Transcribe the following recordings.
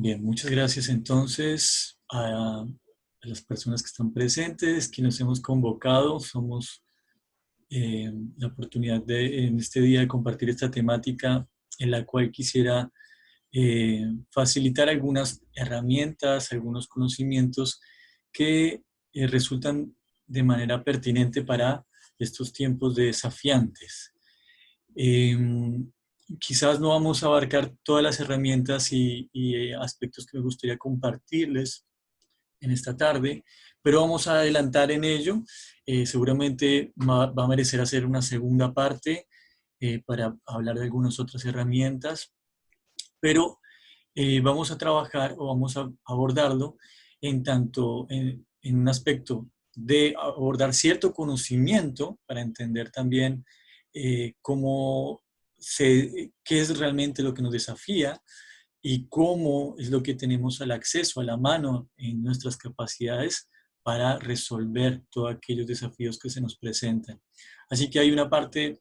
Bien, muchas gracias entonces a las personas que están presentes, que nos hemos convocado. Somos la oportunidad en este día de compartir esta temática en la cual quisiera facilitar algunas herramientas, algunos conocimientos que resultan de manera pertinente para estos tiempos desafiantes. Em, Quizás no vamos a abarcar todas las herramientas y aspectos que me gustaría compartirles en esta tarde, pero vamos a adelantar en ello. Seguramente va a merecer hacer una segunda parte para hablar de algunas otras herramientas, pero vamos a trabajar o vamos a abordarlo en tanto en un aspecto de abordar cierto conocimiento para entender también cómo qué es realmente lo que nos desafía y cómo es lo que tenemos al acceso, a la mano en nuestras capacidades para resolver todos aquellos desafíos que se nos presentan. Así que hay una parte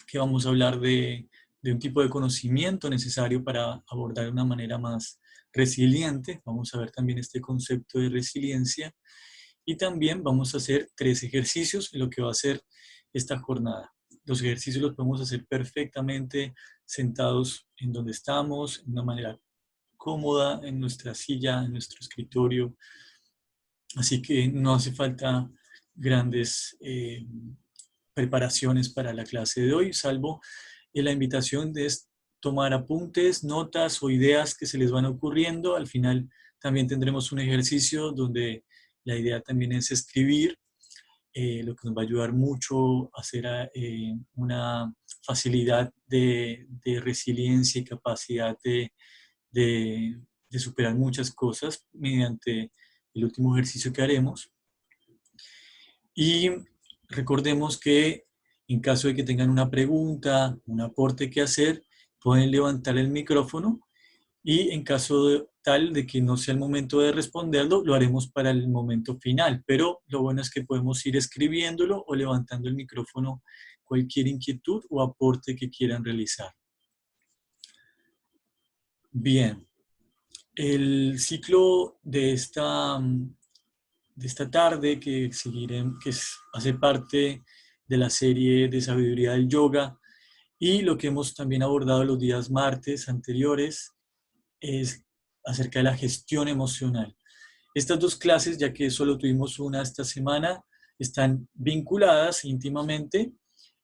que vamos a hablar de un tipo de conocimiento necesario para abordar de una manera más resiliente. Vamos a ver también este concepto de resiliencia y también vamos a hacer 3 ejercicios en lo que va a ser esta jornada. Los ejercicios los podemos hacer perfectamente sentados en donde estamos, de una manera cómoda, en nuestra silla, en nuestro escritorio. Así que no hace falta grandes preparaciones para la clase de hoy, salvo la invitación de tomar apuntes, notas o ideas que se les van ocurriendo. Al final también tendremos un ejercicio donde la idea también es escribir, lo que nos va a ayudar mucho a hacer una facilidad de resiliencia y capacidad de superar muchas cosas mediante el último ejercicio que haremos. Y recordemos que en caso de que tengan una pregunta, un aporte que hacer, pueden levantar el micrófono y en caso tal de que no sea el momento de responderlo, lo haremos para el momento final. Pero lo bueno es que podemos ir escribiéndolo o levantando el micrófono cualquier inquietud o aporte que quieran realizar. Bien, el ciclo de esta tarde que seguiremos, hace parte de la serie de sabiduría del yoga y lo que hemos también abordado los días martes anteriores es acerca de la gestión emocional. Estas dos clases, ya que solo tuvimos una esta semana, están vinculadas íntimamente,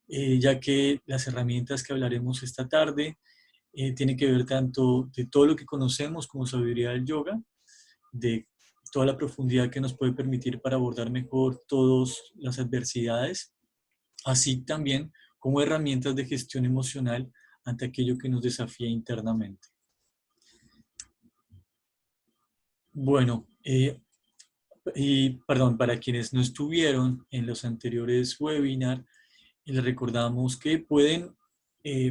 ya que las herramientas que hablaremos esta tarde tienen que ver tanto de todo lo que conocemos como sabiduría del yoga, de toda la profundidad que nos puede permitir para abordar mejor todas las adversidades, así también como herramientas de gestión emocional ante aquello que nos desafía internamente. Bueno, y perdón, para quienes no estuvieron en los anteriores webinars, les recordamos que pueden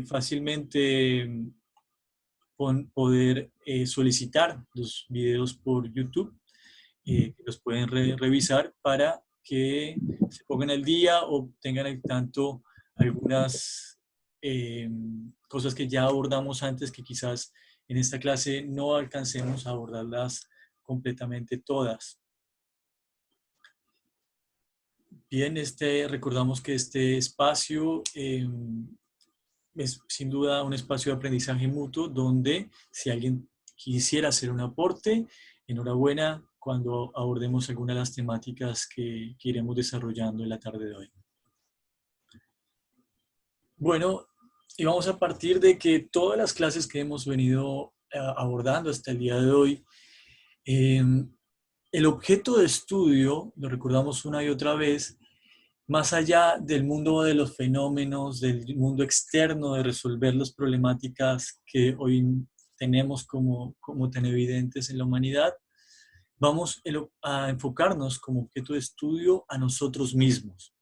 fácilmente poder solicitar los videos por YouTube, que los pueden revisar para que se pongan al día o tengan al tanto algunas eh, cosas que ya abordamos antes que quizás en esta clase no alcancemos a abordarlas completamente todas. Bien, recordamos que este espacio es sin duda un espacio de aprendizaje mutuo donde si alguien quisiera hacer un aporte, enhorabuena cuando abordemos alguna de las temáticas que iremos desarrollando en la tarde de hoy. Bueno, y vamos a partir de que todas las clases que hemos venido abordando hasta el día de hoy, eh, el objeto de estudio, lo recordamos una y otra vez, más allá del mundo de los fenómenos, del mundo externo, de resolver las problemáticas que hoy tenemos como tan evidentes en la humanidad, vamos a enfocarnos como objeto de estudio a nosotros mismos.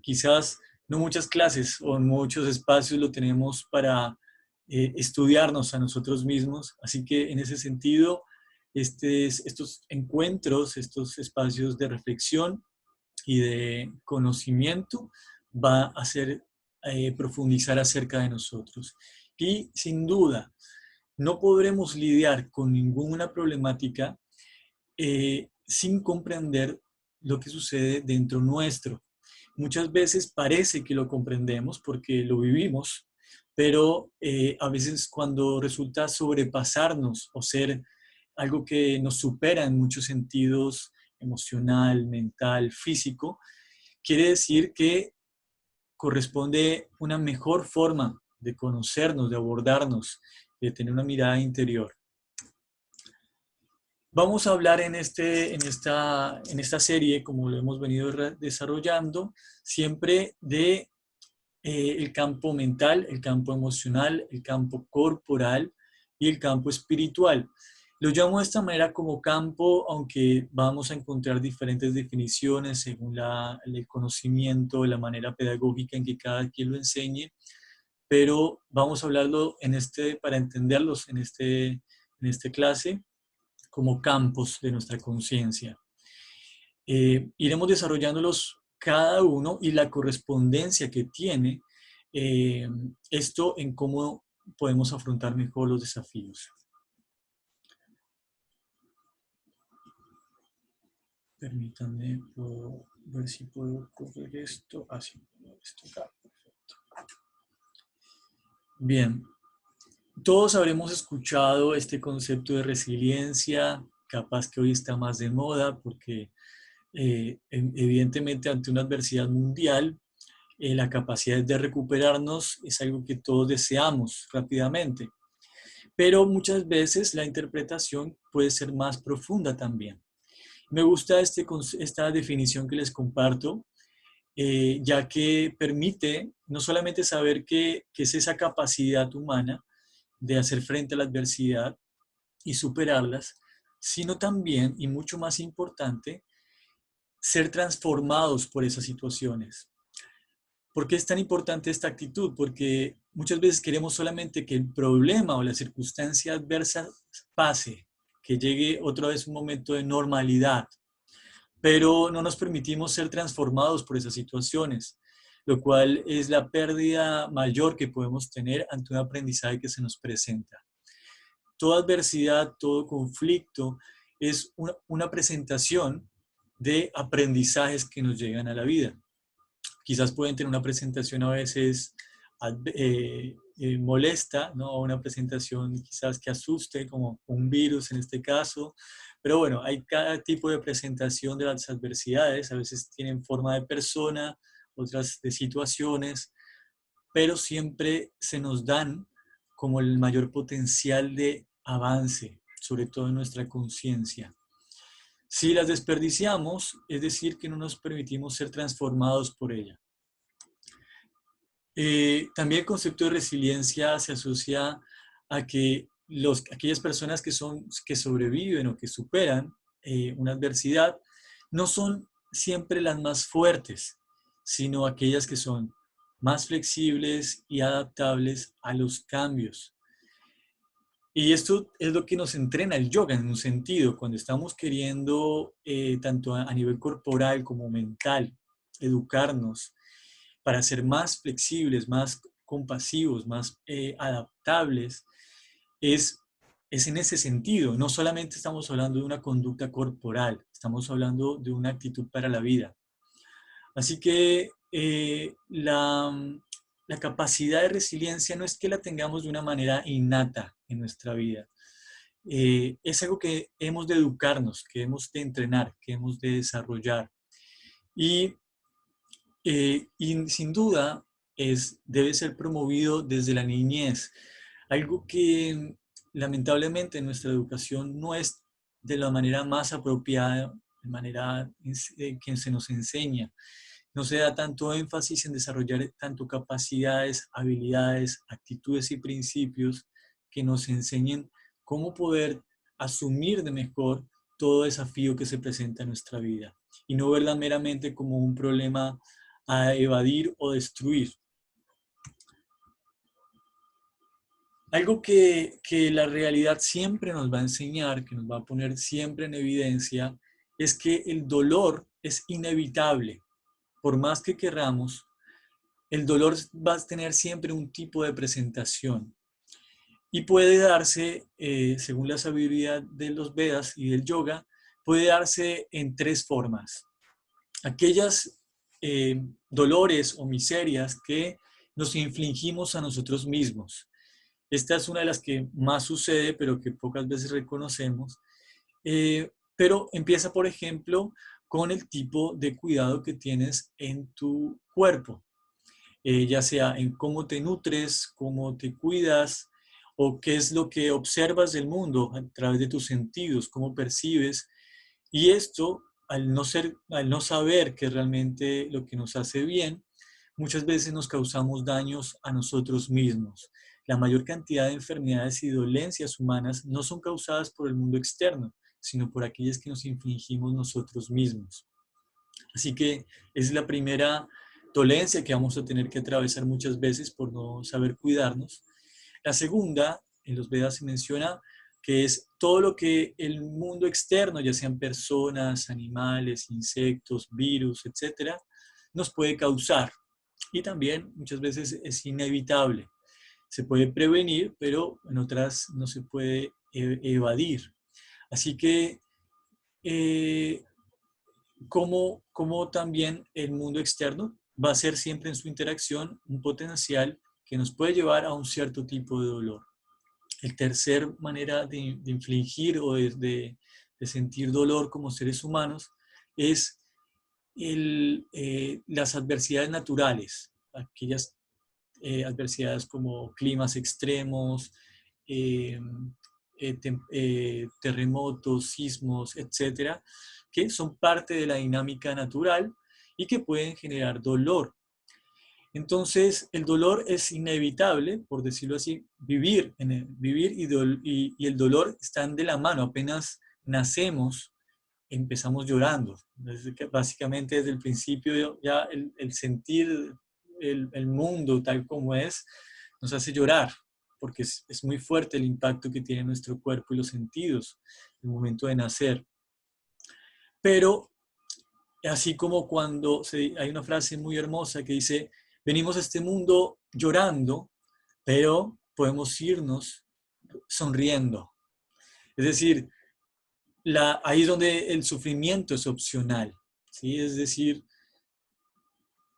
Quizás no muchas clases o muchos espacios lo tenemos para estudiarnos a nosotros mismos, así que en ese sentido, estos encuentros, estos espacios de reflexión y de conocimiento va a hacer profundizar acerca de nosotros. Y sin duda, no podremos lidiar con ninguna problemática sin comprender lo que sucede dentro nuestro. Muchas veces parece que lo comprendemos porque lo vivimos, pero a veces cuando resulta sobrepasarnos o ser algo que nos supera en muchos sentidos, emocional, mental, físico, quiere decir que corresponde una mejor forma de conocernos, de abordarnos, de tener una mirada interior. Vamos a hablar en esta serie, como lo hemos venido desarrollando, siempre de el campo mental, el campo emocional, el campo corporal y el campo espiritual. Lo llamo de esta manera como campo, aunque vamos a encontrar diferentes definiciones según el conocimiento, la manera pedagógica en que cada quien lo enseñe, pero vamos a hablarlo para entenderlos en este clase como campos de nuestra conciencia. Iremos desarrollándolos cada uno y la correspondencia que tiene esto en cómo podemos afrontar mejor los desafíos. Permítanme ver si puedo correr esto. Así, esto acá. Perfecto. Bien, todos habremos escuchado este concepto de resiliencia, capaz que hoy está más de moda porque evidentemente ante una adversidad mundial, la capacidad de recuperarnos es algo que todos deseamos rápidamente, pero muchas veces la interpretación puede ser más profunda también. Me gusta esta definición que les comparto, ya que permite no solamente saber qué es esa capacidad humana de hacer frente a la adversidad y superarlas, sino también, y mucho más importante, ser transformados por esas situaciones. ¿Por qué es tan importante esta actitud? Porque muchas veces queremos solamente que el problema o la circunstancia adversa pase, que llegue otra vez un momento de normalidad, pero no nos permitimos ser transformados por esas situaciones, lo cual es la pérdida mayor que podemos tener ante un aprendizaje que se nos presenta. Toda adversidad, todo conflicto es una presentación de aprendizajes que nos llegan a la vida. Quizás pueden tener una presentación a veces molesta, ¿no? Una presentación quizás que asuste, como un virus en este caso. Pero bueno, hay cada tipo de presentación de las adversidades. A veces tienen forma de persona, otras de situaciones, pero siempre se nos dan como el mayor potencial de avance, sobre todo en nuestra conciencia. Si las desperdiciamos, es decir, que no nos permitimos ser transformados por ella. También el concepto de resiliencia se asocia a que aquellas personas que sobreviven o que superan una adversidad no son siempre las más fuertes, sino aquellas que son más flexibles y adaptables a los cambios. Y esto es lo que nos entrena el yoga en un sentido, cuando estamos queriendo, tanto a nivel corporal como mental, educarnos para ser más flexibles, más compasivos, más adaptables, es, es en ese sentido. No solamente estamos hablando de una conducta corporal, estamos hablando de una actitud para la vida. Así que la capacidad de resiliencia no es que la tengamos de una manera innata en nuestra vida. Es algo que hemos de educarnos, que hemos de entrenar, que hemos de desarrollar. Y sin duda debe ser promovido desde la niñez, algo que lamentablemente en nuestra educación no es de la manera más apropiada, de manera que se nos enseña. No se da tanto énfasis en desarrollar tanto capacidades, habilidades, actitudes y principios que nos enseñen cómo poder asumir de mejor todo desafío que se presenta en nuestra vida y no verla meramente como un problema a evadir o destruir. Algo que la realidad siempre nos va a enseñar, que nos va a poner siempre en evidencia, es que el dolor es inevitable. Por más que querramos, el dolor va a tener siempre un tipo de presentación. Y puede darse, según la sabiduría de los Vedas y del yoga, puede darse en tres formas. Aquellas dolores o miserias que nos infligimos a nosotros mismos. Esta es una de las que más sucede, pero que pocas veces reconocemos. Pero empieza, por ejemplo, con el tipo de cuidado que tienes en tu cuerpo, ya sea en cómo te nutres, cómo te cuidas, o qué es lo que observas del mundo a través de tus sentidos, cómo percibes. Y esto, al no saber qué es realmente lo que nos hace bien, muchas veces nos causamos daños a nosotros mismos. La mayor cantidad de enfermedades y dolencias humanas no son causadas por el mundo externo, sino por aquellas que nos infligimos nosotros mismos. Así que es la primera dolencia que vamos a tener que atravesar muchas veces por no saber cuidarnos. La segunda, en los Vedas se menciona que es todo lo que el mundo externo, ya sean personas, animales, insectos, virus, etcétera, nos puede causar. Y también muchas veces es inevitable. Se puede prevenir, pero en otras no se puede evadir. Así que eh, como también el mundo externo va a ser siempre en su interacción un potencial que nos puede llevar a un cierto tipo de dolor. El tercer manera de infligir o de sentir dolor como seres humanos es las adversidades naturales, aquellas adversidades como climas extremos, eh, terremotos, sismos, etcétera, que son parte de la dinámica natural y que pueden generar dolor. Entonces, el dolor es inevitable, por decirlo así, vivir y el dolor están de la mano. Apenas nacemos, empezamos llorando. Básicamente desde el principio ya el sentir el mundo tal como es nos hace llorar, porque es muy fuerte el impacto que tiene nuestro cuerpo y los sentidos en el momento de nacer. Pero así como hay una frase muy hermosa que dice, venimos a este mundo llorando, pero podemos irnos sonriendo. Es decir, ahí es donde el sufrimiento es opcional, ¿sí? Es decir,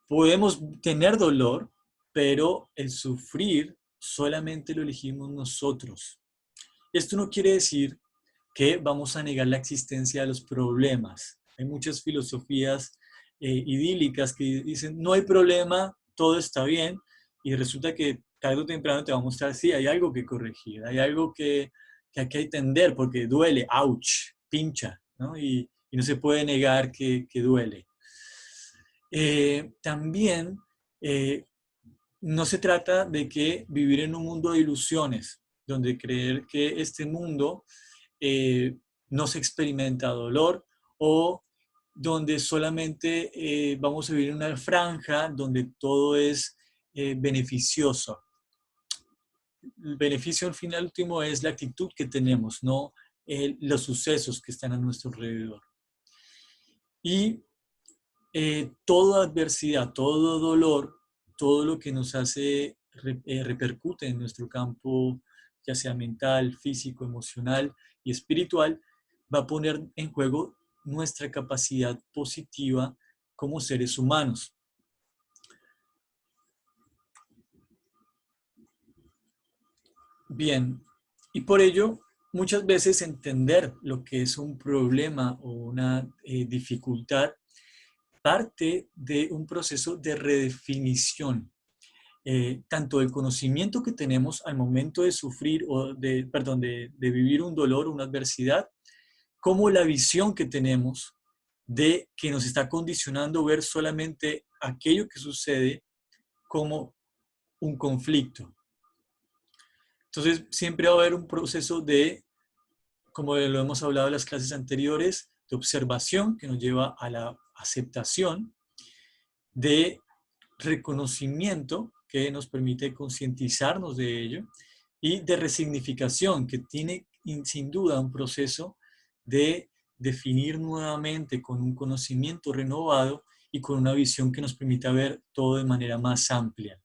podemos tener dolor, pero el sufrir solamente lo elegimos nosotros. Esto no quiere decir que vamos a negar la existencia de los problemas. Hay muchas filosofías idílicas que dicen, no hay problema, todo está bien, y resulta que tarde o temprano te va a mostrar, sí, hay algo que corregir, hay algo que hay que entender porque duele, ouch, pincha, ¿no? Y no se puede negar que duele. También eh, no se trata de que vivir en un mundo de ilusiones, donde creer que este mundo no se experimenta dolor o donde solamente vamos a vivir en una franja donde todo es beneficioso. El beneficio al final último es la actitud que tenemos, no los sucesos que están a nuestro alrededor. Y toda adversidad, todo dolor, todo lo que nos hace repercute en nuestro campo, ya sea mental, físico, emocional y espiritual, va a poner en juego nuestra capacidad positiva como seres humanos. Bien, y por ello, muchas veces entender lo que es un problema o una dificultad parte de un proceso de redefinición tanto del conocimiento que tenemos al momento de sufrir o de vivir un dolor, una adversidad, como la visión que tenemos de que nos está condicionando ver solamente aquello que sucede como un conflicto. Entonces, siempre va a haber un proceso de, como lo hemos hablado en las clases anteriores, de observación que nos lleva a la aceptación, de reconocimiento que nos permite concientizarnos de ello y de resignificación que tiene sin duda un proceso de definir nuevamente con un conocimiento renovado y con una visión que nos permita ver todo de manera más amplia.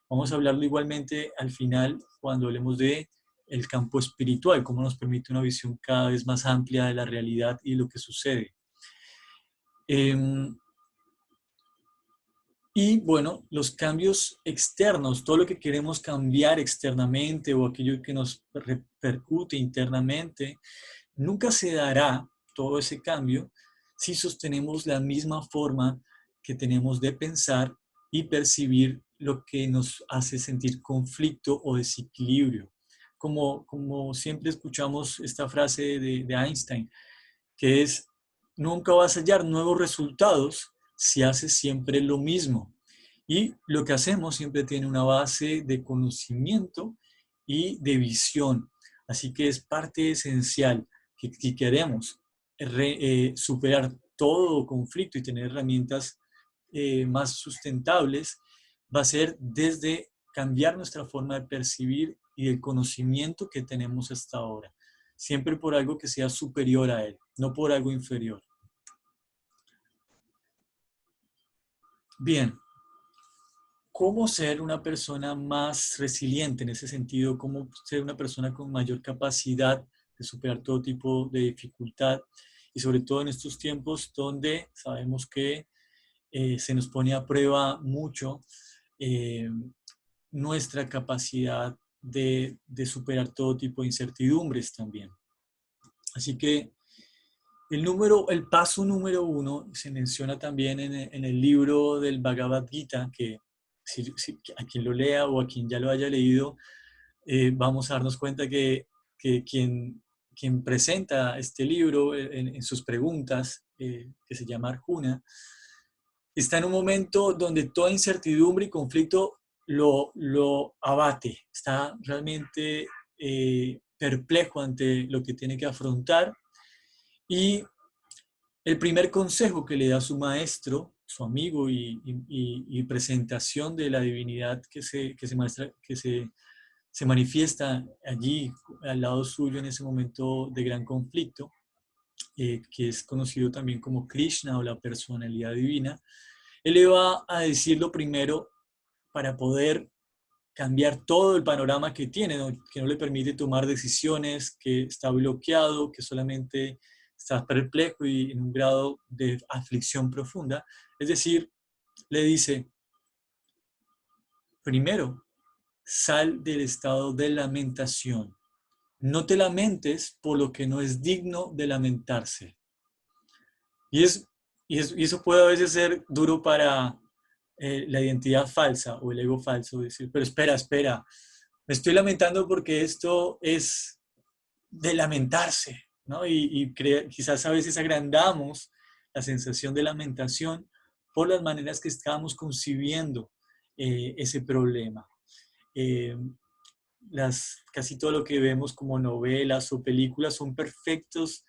Vamos a hablarlo igualmente al final cuando hablemos de el campo espiritual, cómo nos permite una visión cada vez más amplia de la realidad y lo que sucede. Y bueno, los cambios externos, todo lo que queremos cambiar externamente o aquello que nos repercute internamente, nunca se dará todo ese cambio si sostenemos la misma forma que tenemos de pensar y percibir lo que nos hace sentir conflicto o desequilibrio. Como siempre escuchamos esta frase de Einstein, que es, nunca vas a hallar nuevos resultados si haces siempre lo mismo. Y lo que hacemos siempre tiene una base de conocimiento y de visión. Así que es parte esencial que si queremos superar todo conflicto y tener herramientas más sustentables, va a ser desde cambiar nuestra forma de percibir y el conocimiento que tenemos hasta ahora. Siempre por algo que sea superior a él, no por algo inferior. Bien, ¿cómo ser una persona más resiliente en ese sentido? ¿Cómo ser una persona con mayor capacidad de superar todo tipo de dificultad? Y sobre todo en estos tiempos donde sabemos que se nos pone a prueba mucho eh, nuestra capacidad de superar todo tipo de incertidumbres también. Así que el paso número uno se menciona también en el libro del Bhagavad Gita, que a quien lo lea o a quien ya lo haya leído, vamos a darnos cuenta que quien presenta este libro en sus preguntas, que se llama Arjuna, está en un momento donde toda incertidumbre y conflicto lo abate, está realmente perplejo ante lo que tiene que afrontar y el primer consejo que le da su maestro, su amigo y presentación de la divinidad que se manifiesta allí al lado suyo en ese momento de gran conflicto, que es conocido también como Krishna o la personalidad divina, él le va a decir lo primero para poder cambiar todo el panorama que tiene, ¿no? Que no le permite tomar decisiones, que está bloqueado, que solamente está perplejo y en un grado de aflicción profunda. Es decir, le dice, primero, sal del estado de lamentación. No te lamentes por lo que no es digno de lamentarse. Y, es, y eso puede a veces ser duro para la identidad falsa o el ego falso. Decir, pero espera, me estoy lamentando porque esto es de lamentarse, ¿no? Quizás a veces agrandamos la sensación de lamentación por las maneras que estamos concibiendo ese problema. Eh, Casi todo lo que vemos como novelas o películas son perfectos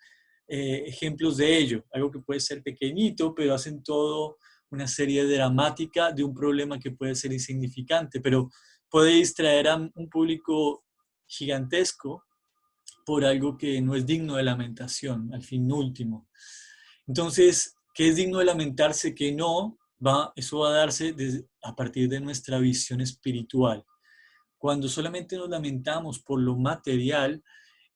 ejemplos de ello. Algo que puede ser pequeñito, pero hacen todo una serie dramática de un problema que puede ser insignificante, pero puede distraer a un público gigantesco por algo que no es digno de lamentación, al fin último. Entonces, ¿qué es digno de lamentarse? Que no, eso va a darse a partir de nuestra visión espiritual. Cuando solamente nos lamentamos por lo material,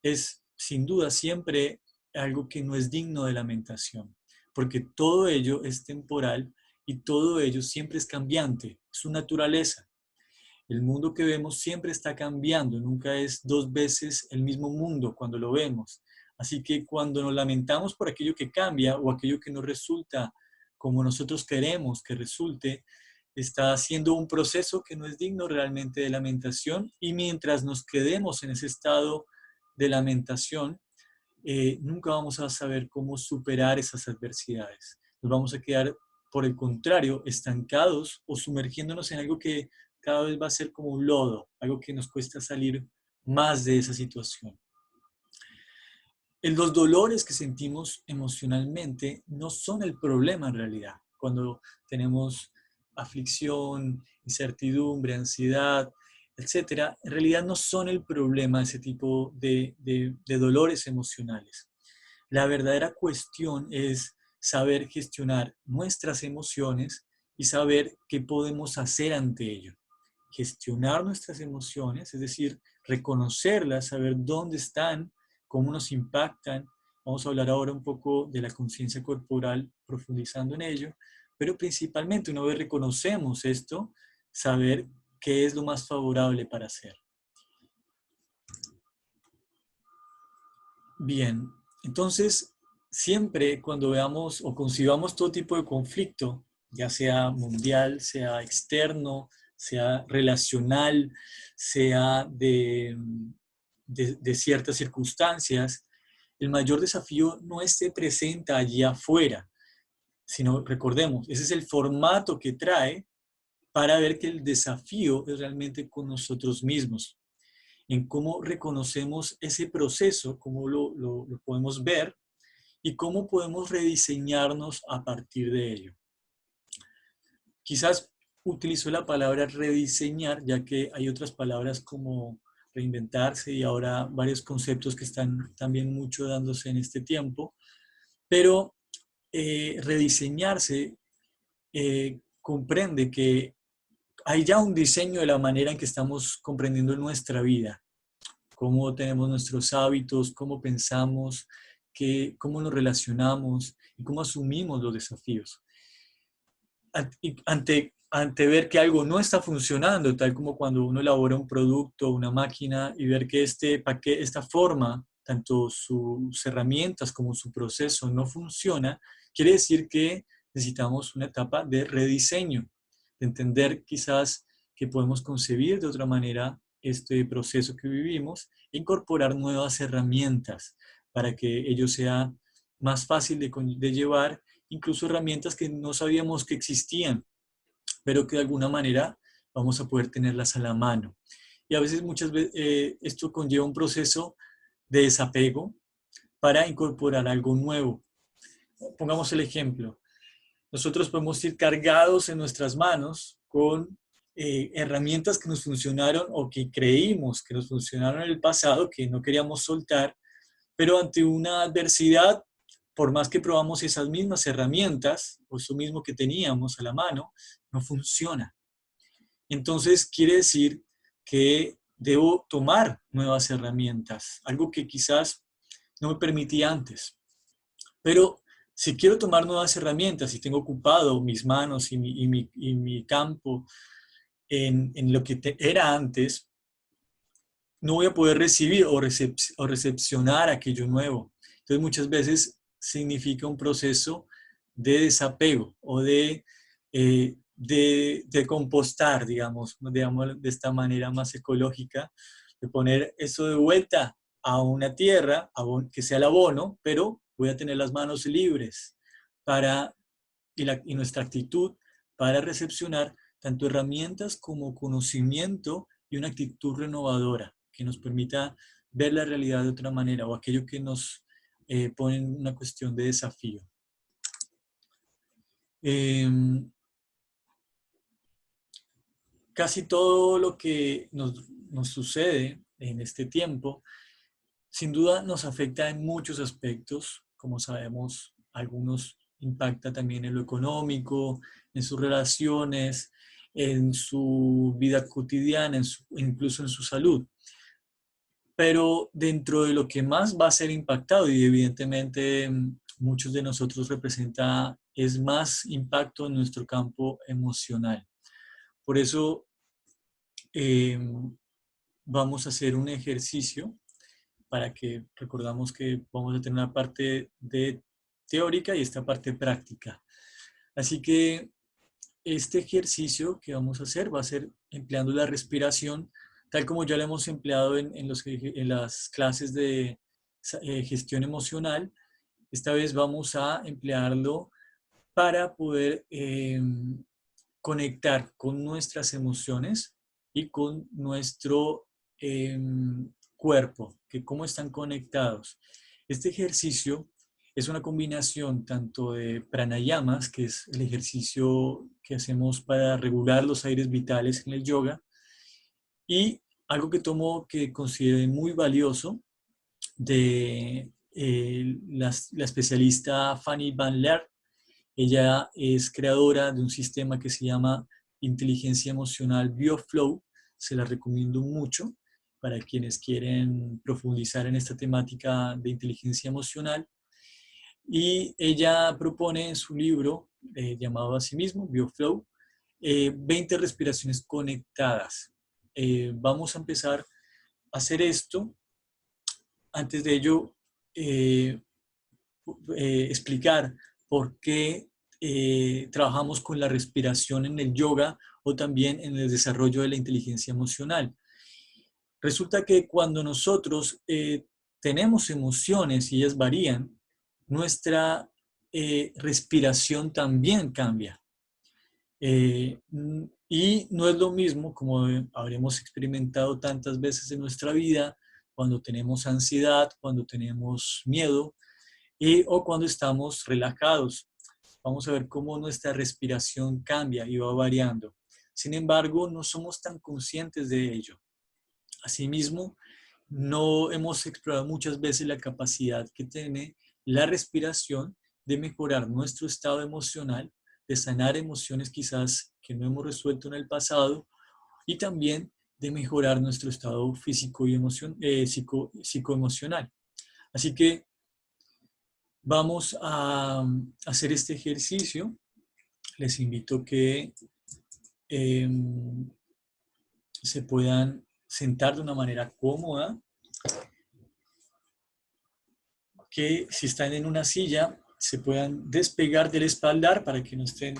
es sin duda siempre algo que no es digno de lamentación, porque todo ello es temporal y todo ello siempre es cambiante, es su naturaleza. El mundo que vemos siempre está cambiando, nunca es dos veces el mismo mundo cuando lo vemos. Así que cuando nos lamentamos por aquello que cambia o aquello que no resulta como nosotros queremos que resulte, está haciendo un proceso que no es digno realmente de lamentación y mientras nos quedemos en ese estado de lamentación, nunca vamos a saber cómo superar esas adversidades. Nos vamos a quedar, por el contrario, estancados o sumergiéndonos en algo que cada vez va a ser como un lodo, algo que nos cuesta salir más de esa situación. Los dolores que sentimos emocionalmente no son el problema en realidad. Cuando tenemos aflicción, incertidumbre, ansiedad, etcétera, en realidad no son el problema ese tipo de dolores emocionales. La verdadera cuestión es saber gestionar nuestras emociones y saber qué podemos hacer ante ello. Gestionar nuestras emociones, es decir, reconocerlas, saber dónde están, cómo nos impactan. Vamos a hablar ahora un poco de la conciencia corporal, profundizando en ello, pero principalmente una vez reconocemos esto, saber qué es lo más favorable para hacer. Bien, entonces siempre cuando veamos o concibamos todo tipo de conflicto, ya sea mundial, sea externo, sea relacional, sea de ciertas circunstancias, el mayor desafío no se presenta allí afuera, sino recordemos, ese es el formato que trae para ver que el desafío es realmente con nosotros mismos, en cómo reconocemos ese proceso, cómo lo podemos ver y cómo podemos rediseñarnos a partir de ello. Quizás utilizo la palabra rediseñar, ya que hay otras palabras como reinventarse y ahora varios conceptos que están también mucho dándose en este tiempo, pero rediseñarse comprende que hay ya un diseño de la manera en que estamos comprendiendo nuestra vida, cómo tenemos nuestros hábitos, cómo pensamos, cómo nos relacionamos y cómo asumimos los desafíos. Ante ver que algo no está funcionando, tal como cuando uno elabora un producto, una máquina, y ver que esta forma, tanto sus herramientas como su proceso no funciona, quiere decir que necesitamos una etapa de rediseño, de entender quizás que podemos concebir de otra manera este proceso que vivimos e incorporar nuevas herramientas para que ello sea más fácil de llevar, incluso herramientas que no sabíamos que existían, pero que de alguna manera vamos a poder tenerlas a la mano. Y a veces, muchas veces, esto conlleva un proceso de desapego para incorporar algo nuevo. Pongamos el ejemplo. Nosotros podemos ir cargados en nuestras manos con herramientas que nos funcionaron o que creímos que nos funcionaron en el pasado, que no queríamos soltar, pero ante una adversidad, por más que probamos esas mismas herramientas, o eso mismo que teníamos a la mano, no funciona. Entonces quiere decir que debo tomar nuevas herramientas, algo que quizás no me permitía antes. Pero si quiero tomar nuevas herramientas y tengo ocupado mis manos y mi campo en lo que era antes, no voy a poder recibir o recepcionar aquello nuevo. Entonces muchas veces significa un proceso de desapego o de compostar, digamos, de esta manera más ecológica, de poner eso de vuelta a una tierra que sea el abono, pero voy a tener las manos libres y nuestra actitud para recepcionar tanto herramientas como conocimiento y una actitud renovadora que nos permita ver la realidad de otra manera o aquello que nos pone en una cuestión de desafío. Casi todo lo que nos sucede en este tiempo, sin duda nos afecta en muchos aspectos. Como sabemos, algunos impacta también en lo económico, en sus relaciones, en su vida cotidiana, incluso en su salud. Pero dentro de lo que más va a ser impactado, y evidentemente muchos de nosotros representa, es más impacto en nuestro campo emocional. Por eso vamos a hacer un ejercicio para que recordamos que vamos a tener una parte teórica y esta parte práctica. Así que este ejercicio que vamos a hacer va a ser empleando la respiración, tal como ya lo hemos empleado en las clases de gestión emocional. Esta vez vamos a emplearlo para poder conectar con nuestras emociones y con nuestro cuerpo, que cómo están conectados. Este ejercicio es una combinación tanto de pranayamas, que es el ejercicio que hacemos para regular los aires vitales en el yoga, y algo que consideré muy valioso de la especialista Fanny Van Leer. Ella es creadora de un sistema que se llama Inteligencia Emocional BioFlow. Se la recomiendo mucho para quienes quieren profundizar en esta temática de inteligencia emocional. Y ella propone en su libro, llamado a sí mismo, BioFlow, 20 respiraciones conectadas. Vamos a empezar a hacer esto. Antes de ello, eh, explicar por qué trabajamos con la respiración en el yoga o también en el desarrollo de la inteligencia emocional. Resulta que cuando nosotros tenemos emociones y ellas varían, nuestra respiración también cambia. Y no es lo mismo, como habremos experimentado tantas veces en nuestra vida, cuando tenemos ansiedad, cuando tenemos miedo o cuando estamos relajados. Vamos a ver cómo nuestra respiración cambia y va variando. Sin embargo, no somos tan conscientes de ello. Asimismo, no hemos explorado muchas veces la capacidad que tiene la respiración de mejorar nuestro estado emocional, de sanar emociones quizás que no hemos resuelto en el pasado y también de mejorar nuestro estado físico y psicoemocional. Así que vamos a hacer este ejercicio. Les invito a que eh, se puedan sentar de una manera cómoda, que si están en una silla se puedan despegar del espaldar para que no estén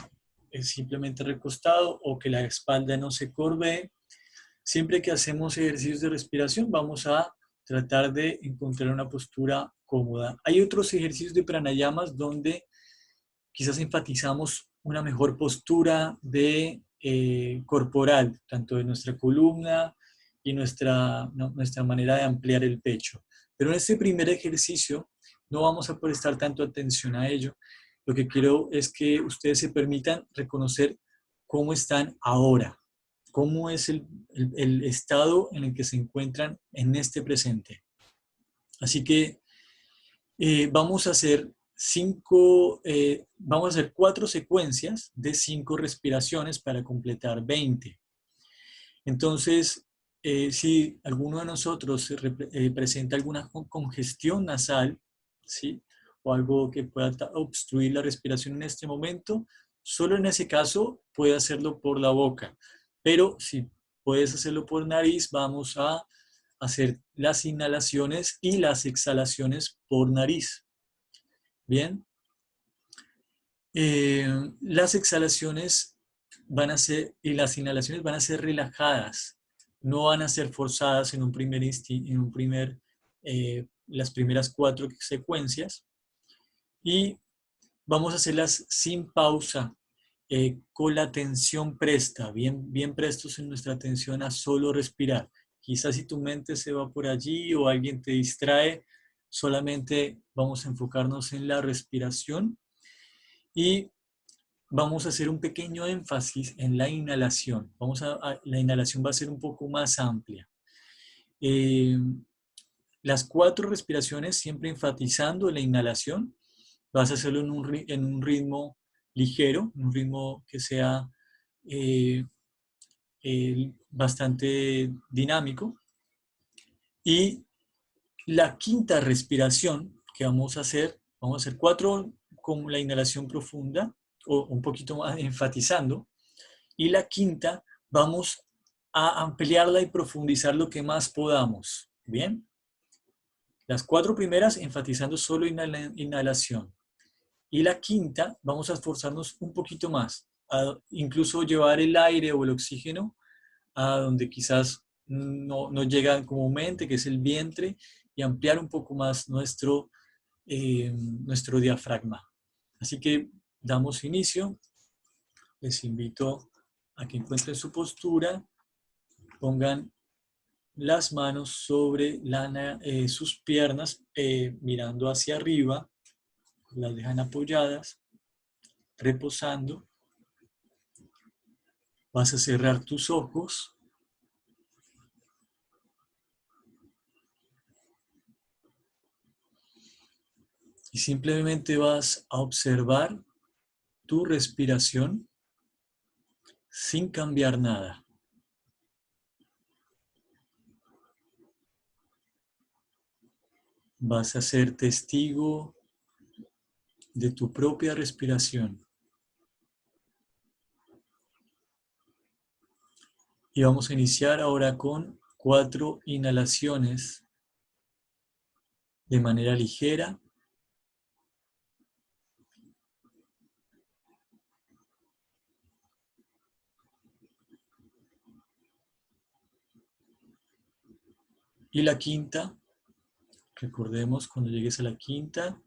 simplemente recostados o que la espalda no se corvee. Siempre que hacemos ejercicios de respiración vamos a tratar de encontrar una postura cómoda. Hay otros ejercicios de pranayamas donde quizás enfatizamos una mejor postura corporal, tanto de nuestra columna y nuestra manera de ampliar el pecho. Pero en este primer ejercicio no vamos a prestar tanto atención a ello. Lo que quiero es que ustedes se permitan reconocer cómo están ahora, cómo es el estado en el que se encuentran en este presente. Así que vamos a hacer vamos a hacer 4 secuencias de 5 respiraciones para completar 20. Entonces, si alguno de nosotros presenta alguna congestión nasal, ¿sí? O algo que pueda obstruir la respiración en este momento, solo en ese caso puede hacerlo por la boca. Pero si puedes hacerlo por nariz, vamos a hacer las inhalaciones y las exhalaciones por nariz. Bien. Las exhalaciones y las inhalaciones van a ser relajadas, no van a ser forzadas en las primeras 4 secuencias, y vamos a hacerlas sin pausa, con la atención presta, bien prestos en nuestra atención a solo respirar. Quizás si tu mente se va por allí o alguien te distrae, solamente vamos a enfocarnos en la respiración y vamos a hacer un pequeño énfasis en la inhalación. La inhalación va a ser un poco más amplia. Las 4 respiraciones, siempre enfatizando la inhalación, vas a hacerlo en un ritmo ligero, un ritmo que sea bastante dinámico. Y la quinta respiración que vamos a hacer 4 con la inhalación profunda, o un poquito más enfatizando, y la quinta vamos a ampliarla y profundizar lo que más podamos. Bien, las 4 primeras enfatizando solo inhalación, y la quinta vamos a esforzarnos un poquito más, a incluso llevar el aire o el oxígeno a donde quizás no llega comúnmente, que es el vientre, y ampliar un poco más nuestro diafragma. Así que damos inicio. Les invito a que encuentren su postura, pongan las manos sobre sus piernas, mirando hacia arriba, las dejan apoyadas, reposando. Vas a cerrar tus ojos y simplemente vas a observar tu respiración sin cambiar nada. Vas a ser testigo de tu propia respiración. Y vamos a iniciar ahora con 4 inhalaciones de manera ligera. Y la quinta, recordemos, cuando llegues a la quinta,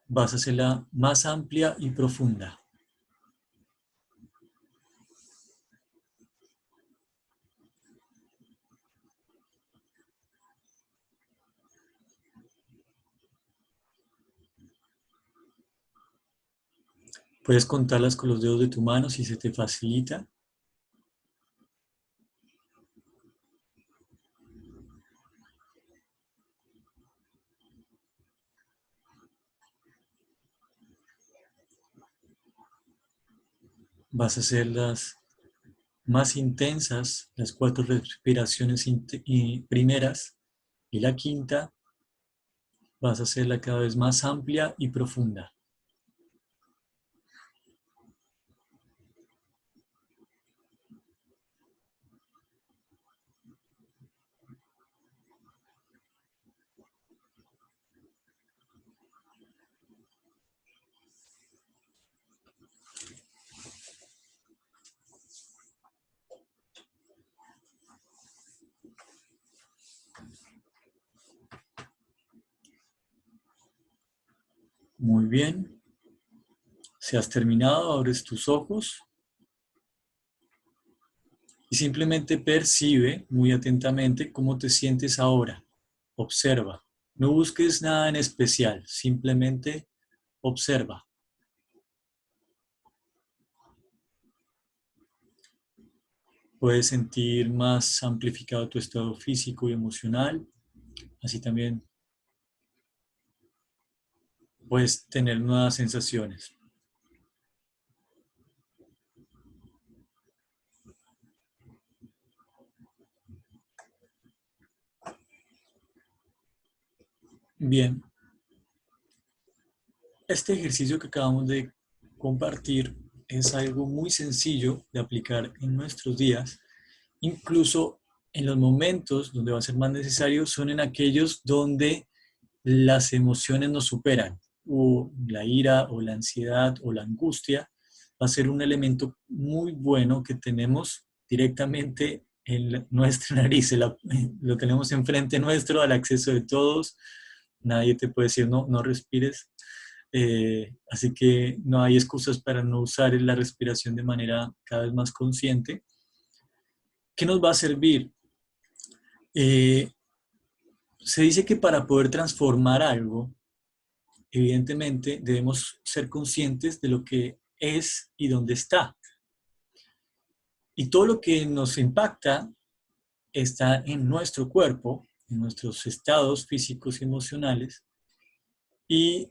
vas a hacerla más amplia y profunda. Puedes contarlas con los dedos de tu mano si se te facilita. Vas a hacerlas más intensas, las 4 respiraciones primeras, y la quinta vas a hacerla cada vez más amplia y profunda. Muy bien. Si has terminado, abres tus ojos y simplemente percibe muy atentamente cómo te sientes ahora. Observa. No busques nada en especial, simplemente observa. Puedes sentir más amplificado tu estado físico y emocional. Así también puedes tener nuevas sensaciones. Bien, este ejercicio que acabamos de compartir es algo muy sencillo de aplicar en nuestros días. Incluso en los momentos donde va a ser más necesario son en aquellos donde las emociones nos superan, o la ira, o la ansiedad, o la angustia, va a ser un elemento muy bueno que tenemos directamente en nuestra nariz, lo tenemos enfrente nuestro, al acceso de todos, nadie te puede decir no, no respires, así que no hay excusas para no usar la respiración de manera cada vez más consciente. ¿Qué nos va a servir? Eh, Se dice que para poder transformar algo, evidentemente debemos ser conscientes de lo que es y dónde está. Y todo lo que nos impacta está en nuestro cuerpo, en nuestros estados físicos y emocionales. Y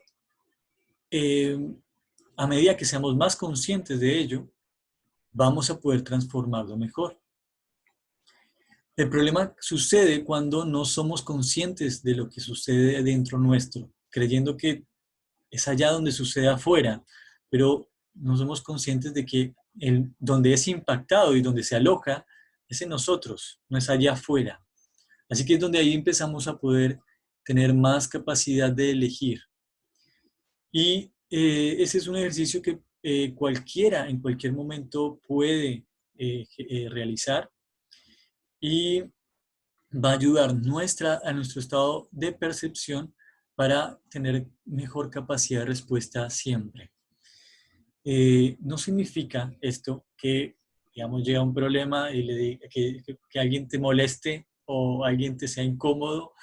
eh, a medida que seamos más conscientes de ello, vamos a poder transformarlo mejor. El problema sucede cuando no somos conscientes de lo que sucede dentro nuestro, creyendo que es allá donde sucede afuera, pero no somos conscientes de que donde es impactado y donde se aloja es en nosotros, no es allá afuera. Así que es donde ahí empezamos a poder tener más capacidad de elegir. Y ese es un ejercicio que cualquiera en cualquier momento puede realizar y va a ayudar a nuestro estado de percepción para tener mejor capacidad de respuesta siempre. No significa esto que, digamos, llega un problema y que alguien te moleste o alguien te sea incómodo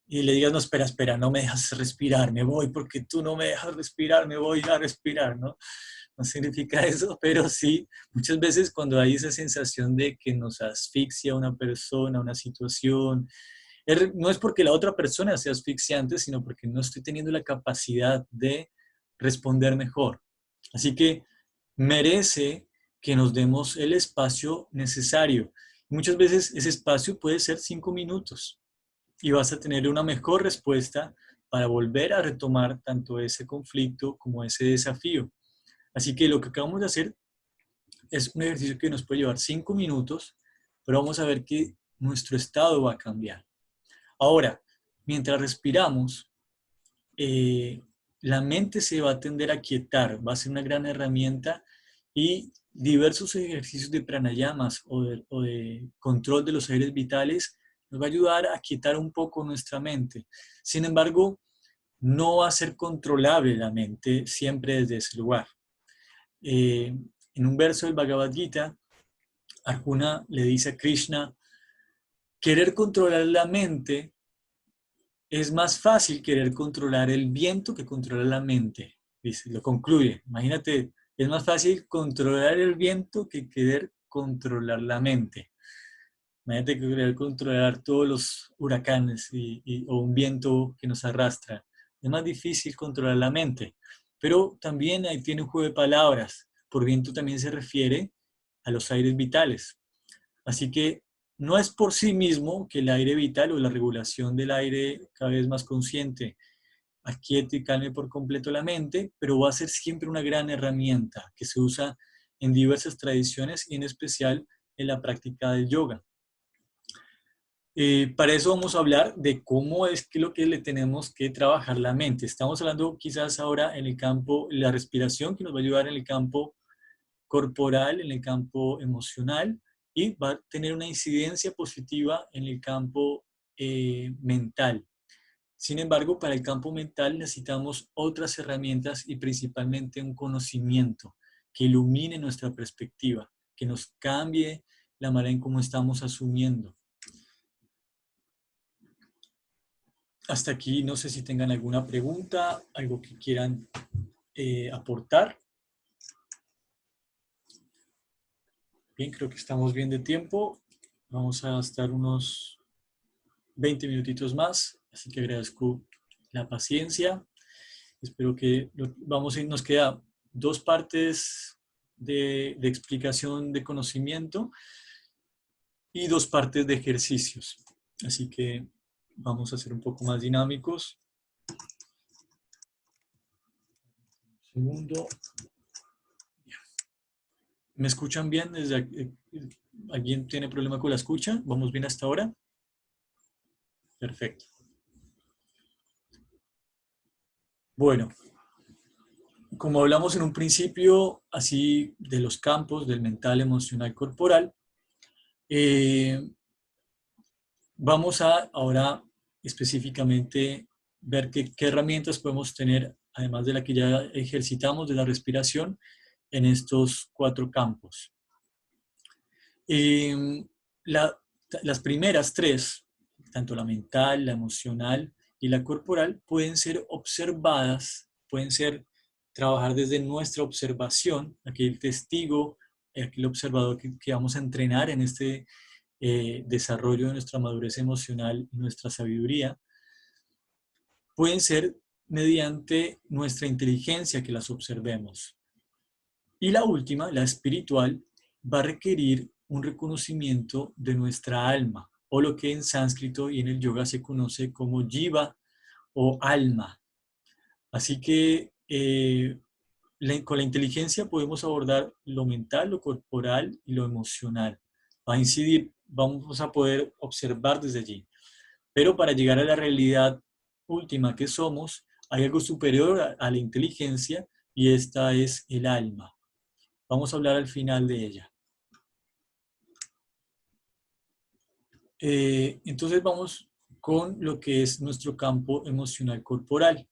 y le digas, no, espera, espera, no me dejas respirar, me voy porque tú no me dejas respirar, me voy a respirar, ¿no? No significa eso, pero sí, muchas veces cuando hay esa sensación de que nos asfixia una persona, una situación, no es porque la otra persona sea asfixiante, sino porque no estoy teniendo la capacidad de responder mejor. Así que merece que nos demos el espacio necesario. Muchas veces ese espacio puede ser 5 minutos. y vas a tener una mejor respuesta para volver a retomar tanto ese conflicto como ese desafío. Así que lo que acabamos de hacer es un ejercicio que nos puede llevar 5 minutos, pero vamos a ver que nuestro estado va a cambiar. Ahora, mientras respiramos, la mente se va a tender a quietar, va a ser una gran herramienta y diversos ejercicios de pranayamas o de control de los aires vitales nos va a ayudar a quietar un poco nuestra mente. Sin embargo, no va a ser controlable la mente siempre desde ese lugar. En un verso del Bhagavad Gita, Arjuna le dice a Krishna, querer controlar la mente es más fácil querer controlar el viento que controlar la mente. Dice, lo concluye. Imagínate, es más fácil controlar el viento que querer controlar la mente. Imagínate que querer controlar todos los huracanes o un viento que nos arrastra. Es más difícil controlar la mente. Pero también ahí tiene un juego de palabras. Por viento también se refiere a los aires vitales. Así que no es por sí mismo que el aire vital o la regulación del aire cada vez más consciente aquiete y calme por completo la mente, pero va a ser siempre una gran herramienta que se usa en diversas tradiciones y en especial en la práctica del yoga. Para eso vamos a hablar de cómo es que lo que le tenemos que trabajar la mente. Estamos hablando quizás ahora en el campo, la respiración, que nos va a ayudar en el campo corporal, en el campo emocional, y va a tener una incidencia positiva en el campo mental. Sin embargo, para el campo mental necesitamos otras herramientas y principalmente un conocimiento que ilumine nuestra perspectiva, que nos cambie la manera en cómo estamos asumiendo. Hasta aquí no sé si tengan alguna pregunta, algo que quieran aportar. Bien, creo que estamos bien de tiempo. Vamos a estar unos 20 minutitos más, así que agradezco la paciencia. Espero que nos queda 2 partes de explicación de conocimiento y 2 partes de ejercicios. Así que vamos a ser un poco más dinámicos. Un segundo. ¿Me escuchan bien? ¿Alguien tiene problema con la escucha? ¿Vamos bien hasta ahora? Perfecto. Bueno, como hablamos en un principio, así de los campos del mental, emocional, corporal, vamos a ahora específicamente ver qué herramientas podemos tener, además de la que ya ejercitamos de la respiración, en estos 4 campos. La, las primeras 3, tanto la mental, la emocional y la corporal, pueden ser observadas, pueden ser trabajar desde nuestra observación, aquel testigo, aquel observador que vamos a entrenar en este desarrollo de nuestra madurez emocional y nuestra sabiduría, pueden ser mediante nuestra inteligencia que las observemos. Y la última, la espiritual, va a requerir un reconocimiento de nuestra alma, o lo que en sánscrito y en el yoga se conoce como jiva o alma. Así que con la inteligencia podemos abordar lo mental, lo corporal y lo emocional. Va a incidir, vamos a poder observar desde allí. Pero para llegar a la realidad última que somos, hay algo superior a la inteligencia y esta es el alma. Vamos a hablar al final de ella. Entonces vamos con lo que es nuestro campo emocional corporal.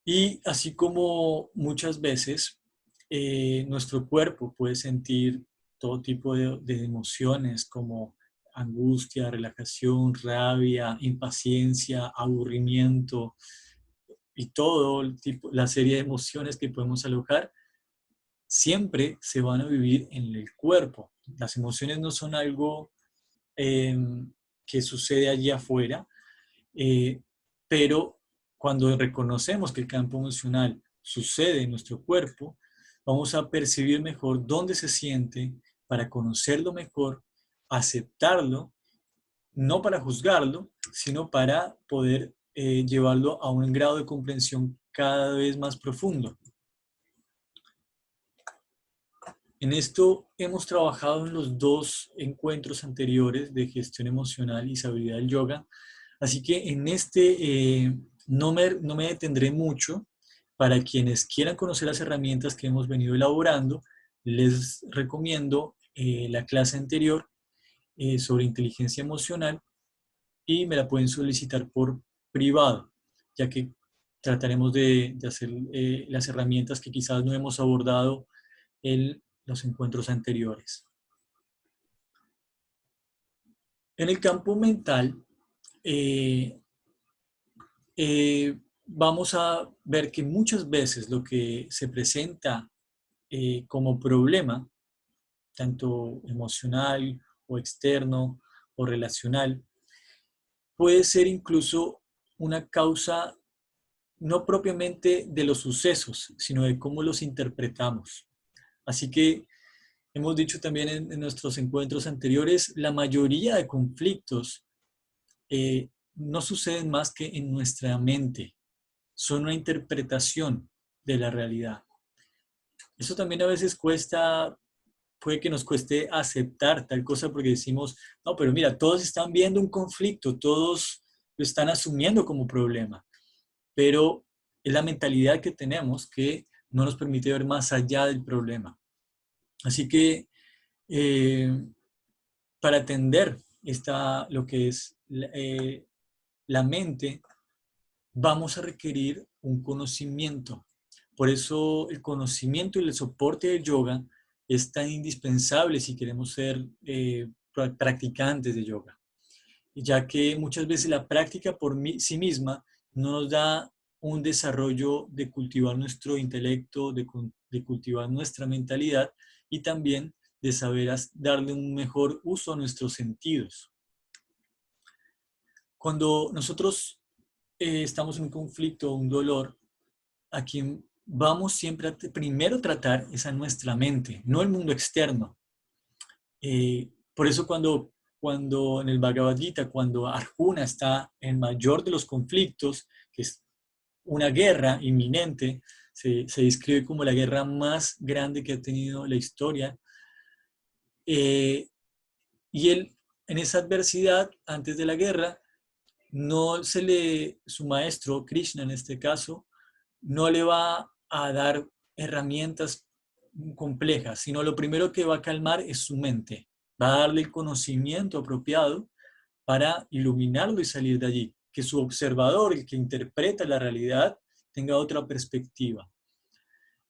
Y así como muchas veces nuestro cuerpo puede sentir todo tipo de emociones como angustia, relajación, rabia, impaciencia, aburrimiento y todo el tipo, la serie de emociones que podemos alojar, siempre se van a vivir en el cuerpo. Las emociones no son algo eh, que sucede allí afuera, eh, pero cuando reconocemos que el campo emocional sucede en nuestro cuerpo, vamos a percibir mejor dónde se siente para conocerlo mejor, aceptarlo, no para juzgarlo, sino para poder llevarlo a un grado de comprensión cada vez más profundo. En esto hemos trabajado en los dos encuentros anteriores de gestión emocional y sabiduría del yoga, así que en este no me detendré mucho. Para quienes quieran conocer las herramientas que hemos venido elaborando, les recomiendo la clase anterior sobre inteligencia emocional y me la pueden solicitar por privado, ya que trataremos de hacer las herramientas que quizás no hemos abordado en los encuentros anteriores. En el campo mental, eh, vamos a ver que muchas veces lo que se presenta como problema, tanto emocional o externo o relacional, puede ser incluso una causa no propiamente de los sucesos, sino de cómo los interpretamos. Así que hemos dicho también en nuestros encuentros anteriores, la mayoría de conflictos no suceden más que en nuestra mente, son una interpretación de la realidad. Eso también a veces puede que nos cueste aceptar tal cosa porque decimos, no, pero mira, todos están viendo un conflicto, todos lo están asumiendo como problema, pero es la mentalidad que tenemos que no nos permite ver más allá del problema. Así que para atender lo que es la mente, vamos a requerir un conocimiento. Por eso el conocimiento y el soporte del yoga es tan indispensable si queremos ser practicantes de yoga, ya que muchas veces la práctica por sí misma no nos da un desarrollo de cultivar nuestro intelecto, de cultivar nuestra mentalidad y también de saber darle un mejor uso a nuestros sentidos. Cuando nosotros estamos en un conflicto, un dolor, a quien vamos siempre a primero tratar es a nuestra mente, no el mundo externo. Por eso cuando en el Bhagavad Gita, cuando Arjuna está en mayor de los conflictos, que es una guerra inminente, se describe como la guerra más grande que ha tenido la historia, y él en esa adversidad, antes de la guerra, su maestro, Krishna en este caso, no le va a dar herramientas complejas, sino lo primero que va a calmar es su mente. Va a darle el conocimiento apropiado para iluminarlo y salir de allí. Que su observador, el que interpreta la realidad, tenga otra perspectiva.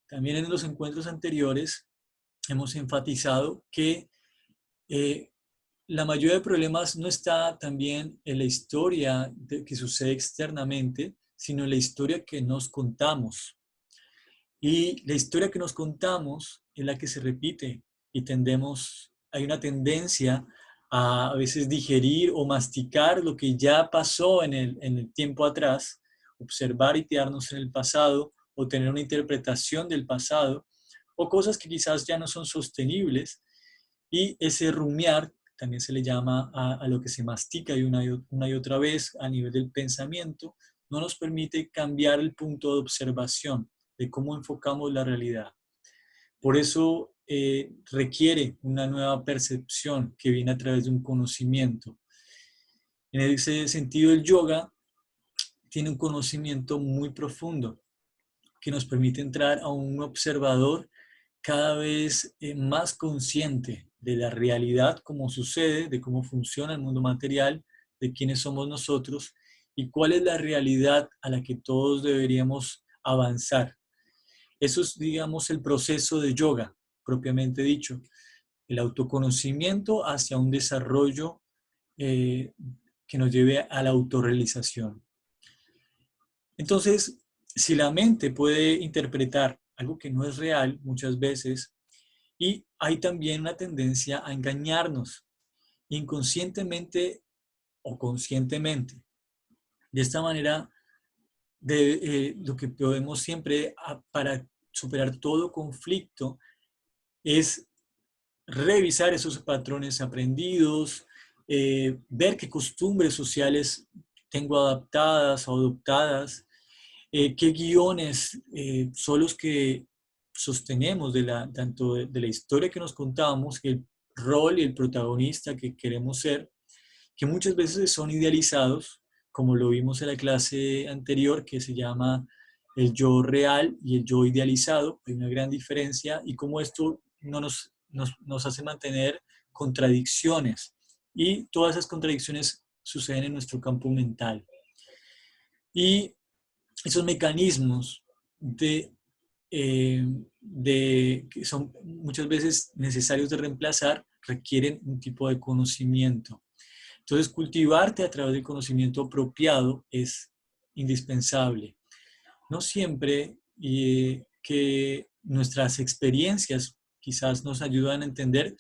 También en los encuentros anteriores hemos enfatizado que la mayoría de problemas no está también en la historia que sucede externamente, sino en la historia que nos contamos. Y la historia que nos contamos es la que se repite y hay una tendencia a veces digerir o masticar lo que ya pasó en el tiempo atrás, observar y quedarnos en el pasado o tener una interpretación del pasado o cosas que quizás ya no son sostenibles, y ese rumiar también se le llama a lo que se mastica una y otra vez a nivel del pensamiento, no nos permite cambiar el punto de observación de cómo enfocamos la realidad. Por eso requiere una nueva percepción que viene a través de un conocimiento. En ese sentido, el yoga tiene un conocimiento muy profundo que nos permite entrar a un observador cada vez más consciente de la realidad, cómo sucede, de cómo funciona el mundo material, de quiénes somos nosotros y cuál es la realidad a la que todos deberíamos avanzar. Eso es, digamos, el proceso de yoga, propiamente dicho, el autoconocimiento hacia un desarrollo eh, que nos lleve a la autorrealización. Entonces, si la mente puede interpretar algo que no es real muchas veces, y hay también una tendencia a engañarnos inconscientemente o conscientemente. De esta manera, lo que podemos siempre para superar todo conflicto es revisar esos patrones aprendidos, ver qué costumbres sociales tengo adaptadas o adoptadas, qué guiones son los que sostenemos tanto de la historia que nos contamos, el rol y el protagonista que queremos ser, que muchas veces son idealizados, como lo vimos en la clase anterior, que se llama el yo real y el yo idealizado. Hay una gran diferencia y cómo esto no nos hace mantener contradicciones. Y todas esas contradicciones suceden en nuestro campo mental. Y esos mecanismos que son muchas veces necesarios de reemplazar requieren un tipo de conocimiento. Entonces, cultivarte a través del conocimiento apropiado es indispensable. No siempre que nuestras experiencias quizás nos ayudan a entender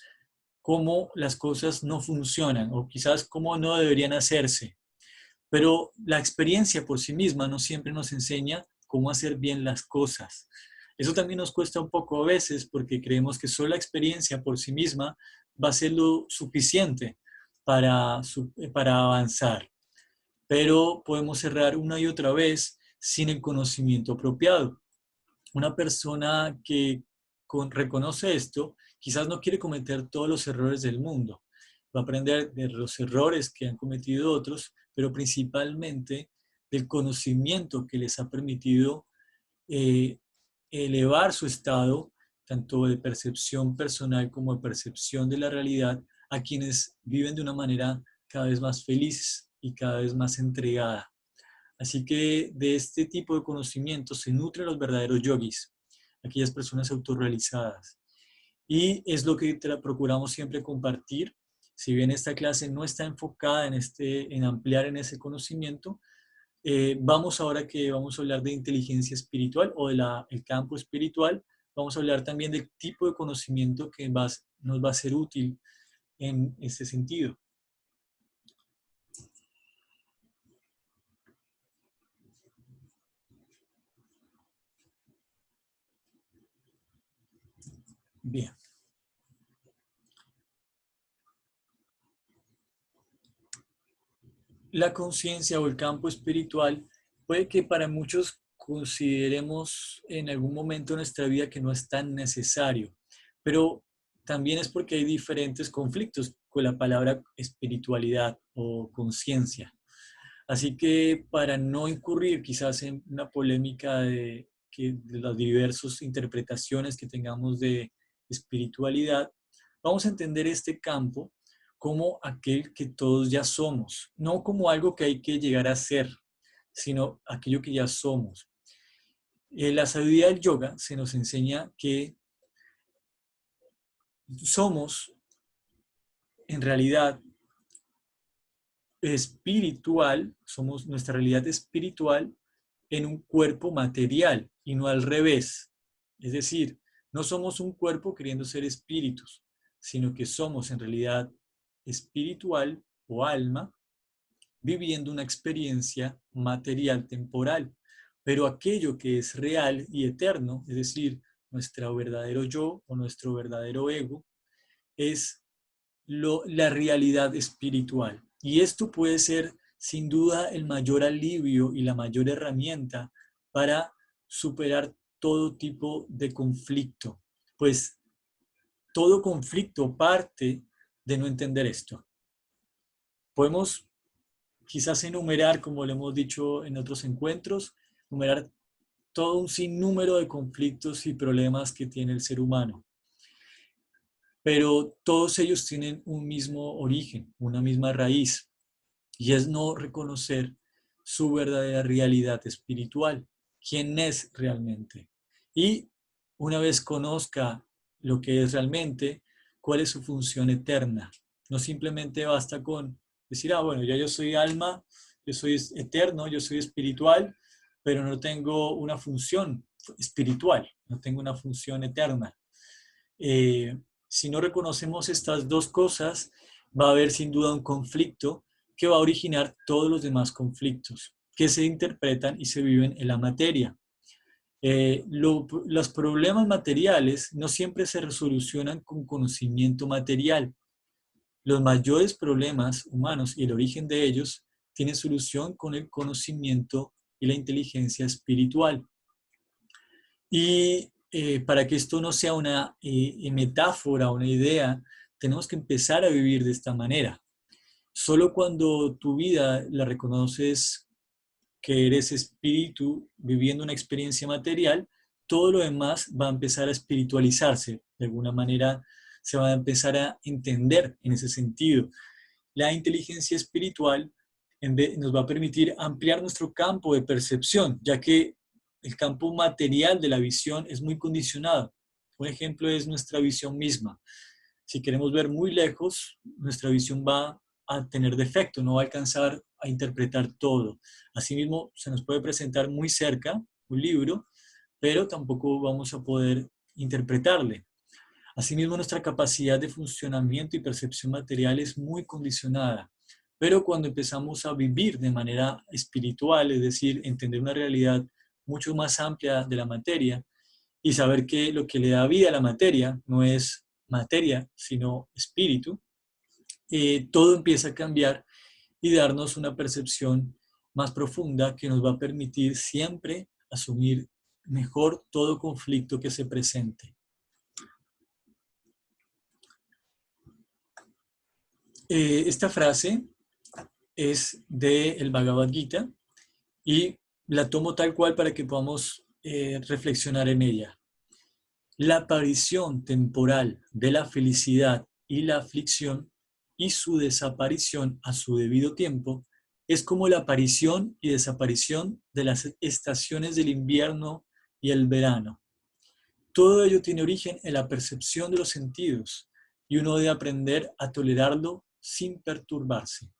cómo las cosas no funcionan o quizás cómo no deberían hacerse. Pero la experiencia por sí misma no siempre nos enseña cómo hacer bien las cosas. Eso también nos cuesta un poco a veces porque creemos que solo la experiencia por sí misma va a ser lo suficiente para avanzar. Pero podemos errar una y otra vez sin el conocimiento apropiado. Una persona que reconoce esto, quizás no quiere cometer todos los errores del mundo. Va a aprender de los errores que han cometido otros, pero principalmente del conocimiento que les ha permitido eh, elevar su estado, tanto de percepción personal como de percepción de la realidad, a quienes viven de una manera cada vez más feliz y cada vez más entregada. Así que de este tipo de conocimientos se nutren los verdaderos yogis, aquellas personas autorrealizadas. Y es lo que procuramos siempre compartir. Si bien esta clase no está enfocada en ampliar en ese conocimiento, vamos ahora que vamos a hablar de inteligencia espiritual o del campo espiritual, vamos a hablar también del tipo de conocimiento que nos va a ser útil en este sentido. Bien. La conciencia o el campo espiritual puede que para muchos consideremos en algún momento de nuestra vida que no es tan necesario, pero también es porque hay diferentes conflictos con la palabra espiritualidad o conciencia. Así que para no incurrir quizás en una polémica de las diversas interpretaciones que tengamos de espiritualidad, vamos a entender este campo como aquel que todos ya somos, no como algo que hay que llegar a ser, sino aquello que ya somos. La sabiduría del yoga se nos enseña que somos en realidad espiritual, somos nuestra realidad espiritual en un cuerpo material y no al revés. Es decir, no somos un cuerpo queriendo ser espíritus, sino que somos en realidad espiritual o alma viviendo una experiencia material temporal. Pero aquello que es real y eterno, es decir, nuestro verdadero yo o nuestro verdadero ego, es la realidad espiritual. Y esto puede ser sin duda el mayor alivio y la mayor herramienta para superar todo tipo de conflicto, pues todo conflicto parte de no entender esto. Podemos quizás enumerar, como lo hemos dicho en otros encuentros, enumerar todo un sinnúmero de conflictos y problemas que tiene el ser humano. Pero todos ellos tienen un mismo origen, una misma raíz, y es no reconocer su verdadera realidad espiritual, quién es realmente. Y una vez conozca lo que es realmente, cuál es su función eterna. No simplemente basta con decir, bueno, ya yo soy alma, yo soy eterno, yo soy espiritual, pero no tengo una función espiritual, no tengo una función eterna. Si no reconocemos estas dos cosas, va a haber sin duda un conflicto que va a originar todos los demás conflictos que se interpretan y se viven en la materia. Los problemas materiales no siempre se resolucionan con conocimiento material. los mayores problemas humanos y el origen de ellos tienen solución con el conocimiento y la inteligencia espiritual. Y para que esto no sea una metáfora, una idea, tenemos que empezar a vivir de esta manera. Solo cuando tu vida la reconoces que eres espíritu viviendo una experiencia material, todo lo demás va a empezar a espiritualizarse. De alguna manera se va a empezar a entender en ese sentido. La inteligencia espiritual nos va a permitir ampliar nuestro campo de percepción, ya que el campo material de la visión es muy condicionado. Un ejemplo es nuestra visión misma. Si queremos ver muy lejos, nuestra visión va a tener defecto, no va a alcanzar a interpretar todo. Asimismo, se nos puede presentar muy cerca un libro, pero tampoco vamos a poder interpretarle. Asimismo, nuestra capacidad de funcionamiento y percepción material es muy condicionada. Pero cuando empezamos a vivir de manera espiritual, es decir, entender una realidad mucho más amplia de la materia y saber que lo que le da vida a la materia no es materia, sino espíritu, todo empieza a cambiar y darnos una percepción más profunda que nos va a permitir siempre asumir mejor todo conflicto que se presente. Esta frase es del Bhagavad Gita y la tomo tal cual para que podamos reflexionar en ella. La aparición temporal de la felicidad y la aflicción y su desaparición a su debido tiempo es como la aparición y desaparición de las estaciones del invierno y el verano. Todo ello tiene origen en la percepción de los sentidos y uno debe aprender a tolerarlo sin perturbarse.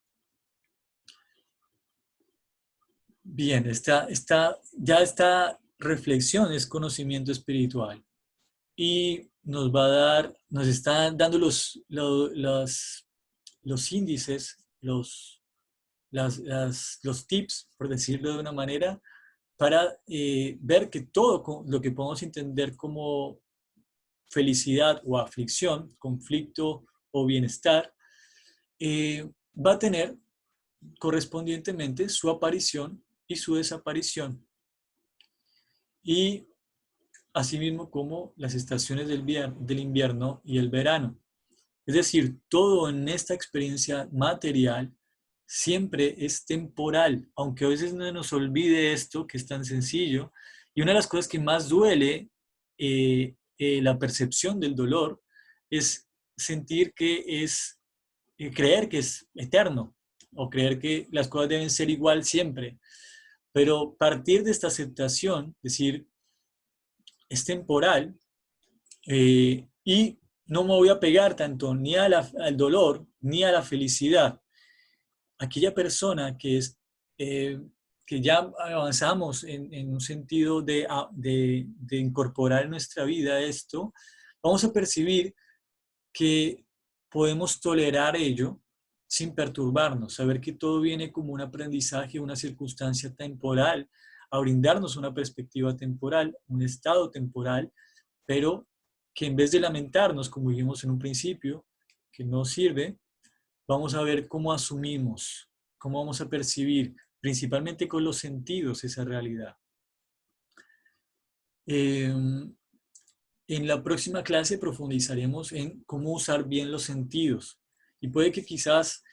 Bien, ya esta reflexión es conocimiento espiritual y nos está dando los índices, los tips, por decirlo de una manera, para ver que todo lo que podemos entender como felicidad o aflicción, conflicto o bienestar, va a tener correspondientemente su aparición y su desaparición. Y asimismo como las estaciones del invierno y el verano. Es decir, todo en esta experiencia material siempre es temporal, aunque a veces no nos olvide esto, que es tan sencillo. Y una de las cosas que más duele, la percepción del dolor, es sentir que creer que es eterno, o creer que las cosas deben ser igual siempre. Pero partir de esta aceptación, decir, es temporal, y no me voy a pegar tanto ni al dolor ni a la felicidad. Aquella persona eh, que ya avanzamos en un sentido de incorporar en nuestra vida esto, vamos a percibir que podemos tolerar ello sin perturbarnos, saber que todo viene como un aprendizaje, una circunstancia temporal, a brindarnos una perspectiva temporal, un estado temporal, pero que en vez de lamentarnos, como dijimos en un principio, que no sirve, vamos a ver cómo asumimos, cómo vamos a percibir, principalmente con los sentidos, esa realidad. En la próxima clase profundizaremos en cómo usar bien los sentidos. Y puede que quizás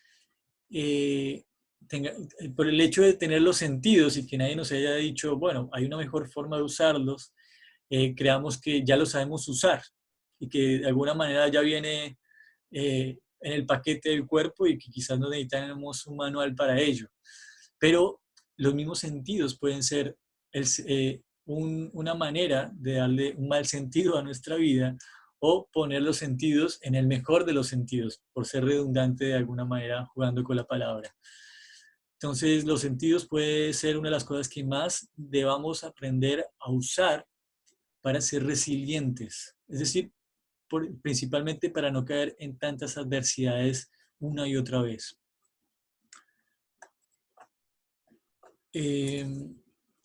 por el hecho de tener los sentidos y que nadie nos haya dicho, bueno, hay una mejor forma de usarlos, creamos que ya lo sabemos usar y que de alguna manera ya viene en el paquete del cuerpo y que quizás no necesitamos un manual para ello. Pero los mismos sentidos pueden ser una manera de darle un mal sentido a nuestra vida o poner los sentidos en el mejor de los sentidos, por ser redundante de alguna manera jugando con la palabra. Entonces, los sentidos puede ser una de las cosas que más debamos aprender a usar para ser resilientes, es decir, principalmente para no caer en tantas adversidades una y otra vez.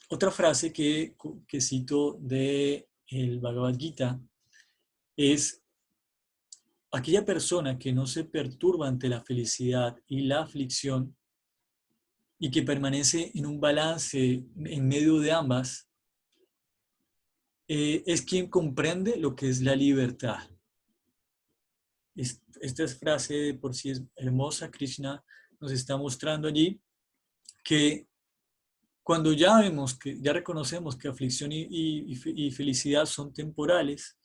Otra frase que cito de el Bhagavad Gita es: aquella persona que no se perturba ante la felicidad y la aflicción y que permanece en un balance en medio de ambas, es quien comprende lo que es la libertad. Esta frase por sí es hermosa. Krishna nos está mostrando allí que cuando ya vemos, que ya reconocemos que aflicción y felicidad son temporales,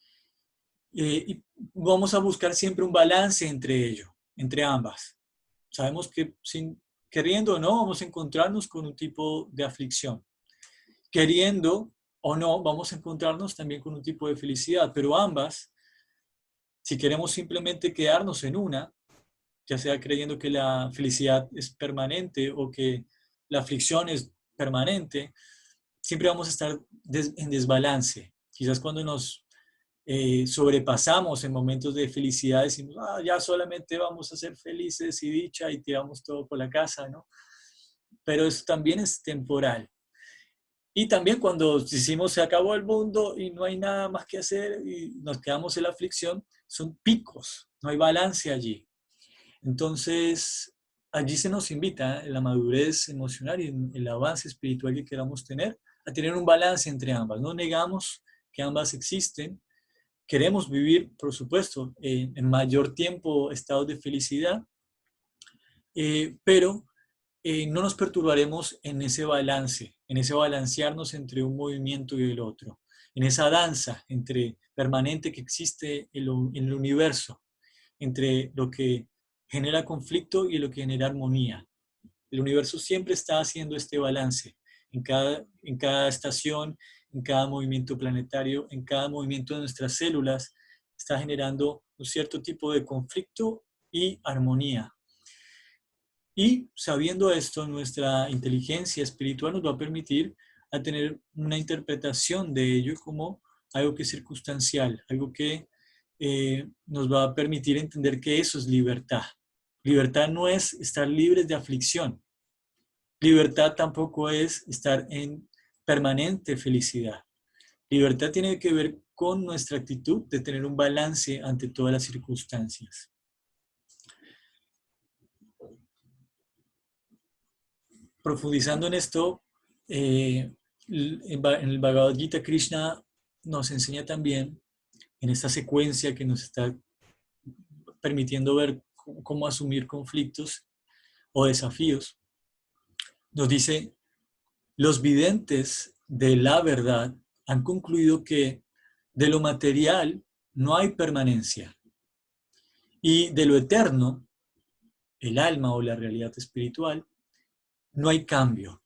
y vamos a buscar siempre un balance entre ello, entre ambas. Sabemos que queriendo o no, vamos a encontrarnos con un tipo de aflicción. Queriendo o no, vamos a encontrarnos también con un tipo de felicidad, pero ambas, si queremos simplemente quedarnos en una, ya sea creyendo que la felicidad es permanente o que la aflicción es permanente, siempre vamos a estar en desbalance. Quizás cuando nos sobrepasamos en momentos de felicidad, decimos, ya solamente vamos a ser felices y dicha y tiramos todo por la casa, ¿no? Pero eso también es temporal. Y también cuando decimos se acabó el mundo y no hay nada más que hacer y nos quedamos en la aflicción, son picos, no hay balance allí. Entonces, allí se nos invita en la madurez emocional y en el avance espiritual que queramos tener, a tener un balance entre ambas. No negamos que ambas existen. Queremos vivir, por supuesto, en mayor tiempo estados de felicidad, pero no nos perturbaremos en ese balancearnos entre un movimiento y el otro, en esa danza entre permanente que existe en el universo, entre lo que genera conflicto y lo que genera armonía. El universo siempre está haciendo este balance en cada estación, en cada movimiento planetario, en cada movimiento de nuestras células, está generando un cierto tipo de conflicto y armonía. Y sabiendo esto, nuestra inteligencia espiritual nos va a permitir a tener una interpretación de ello como algo que es circunstancial, algo que nos va a permitir entender que eso es libertad. Libertad no es estar libres de aflicción. Libertad tampoco es estar en permanente felicidad. Libertad tiene que ver con nuestra actitud de tener un balance ante todas las circunstancias. Profundizando en esto, en el Bhagavad Gita, Krishna nos enseña también, en esta secuencia que nos está permitiendo ver cómo asumir conflictos o desafíos, nos dice, los videntes de la verdad han concluido que de lo material no hay permanencia y de lo eterno, el alma o la realidad espiritual, no hay cambio.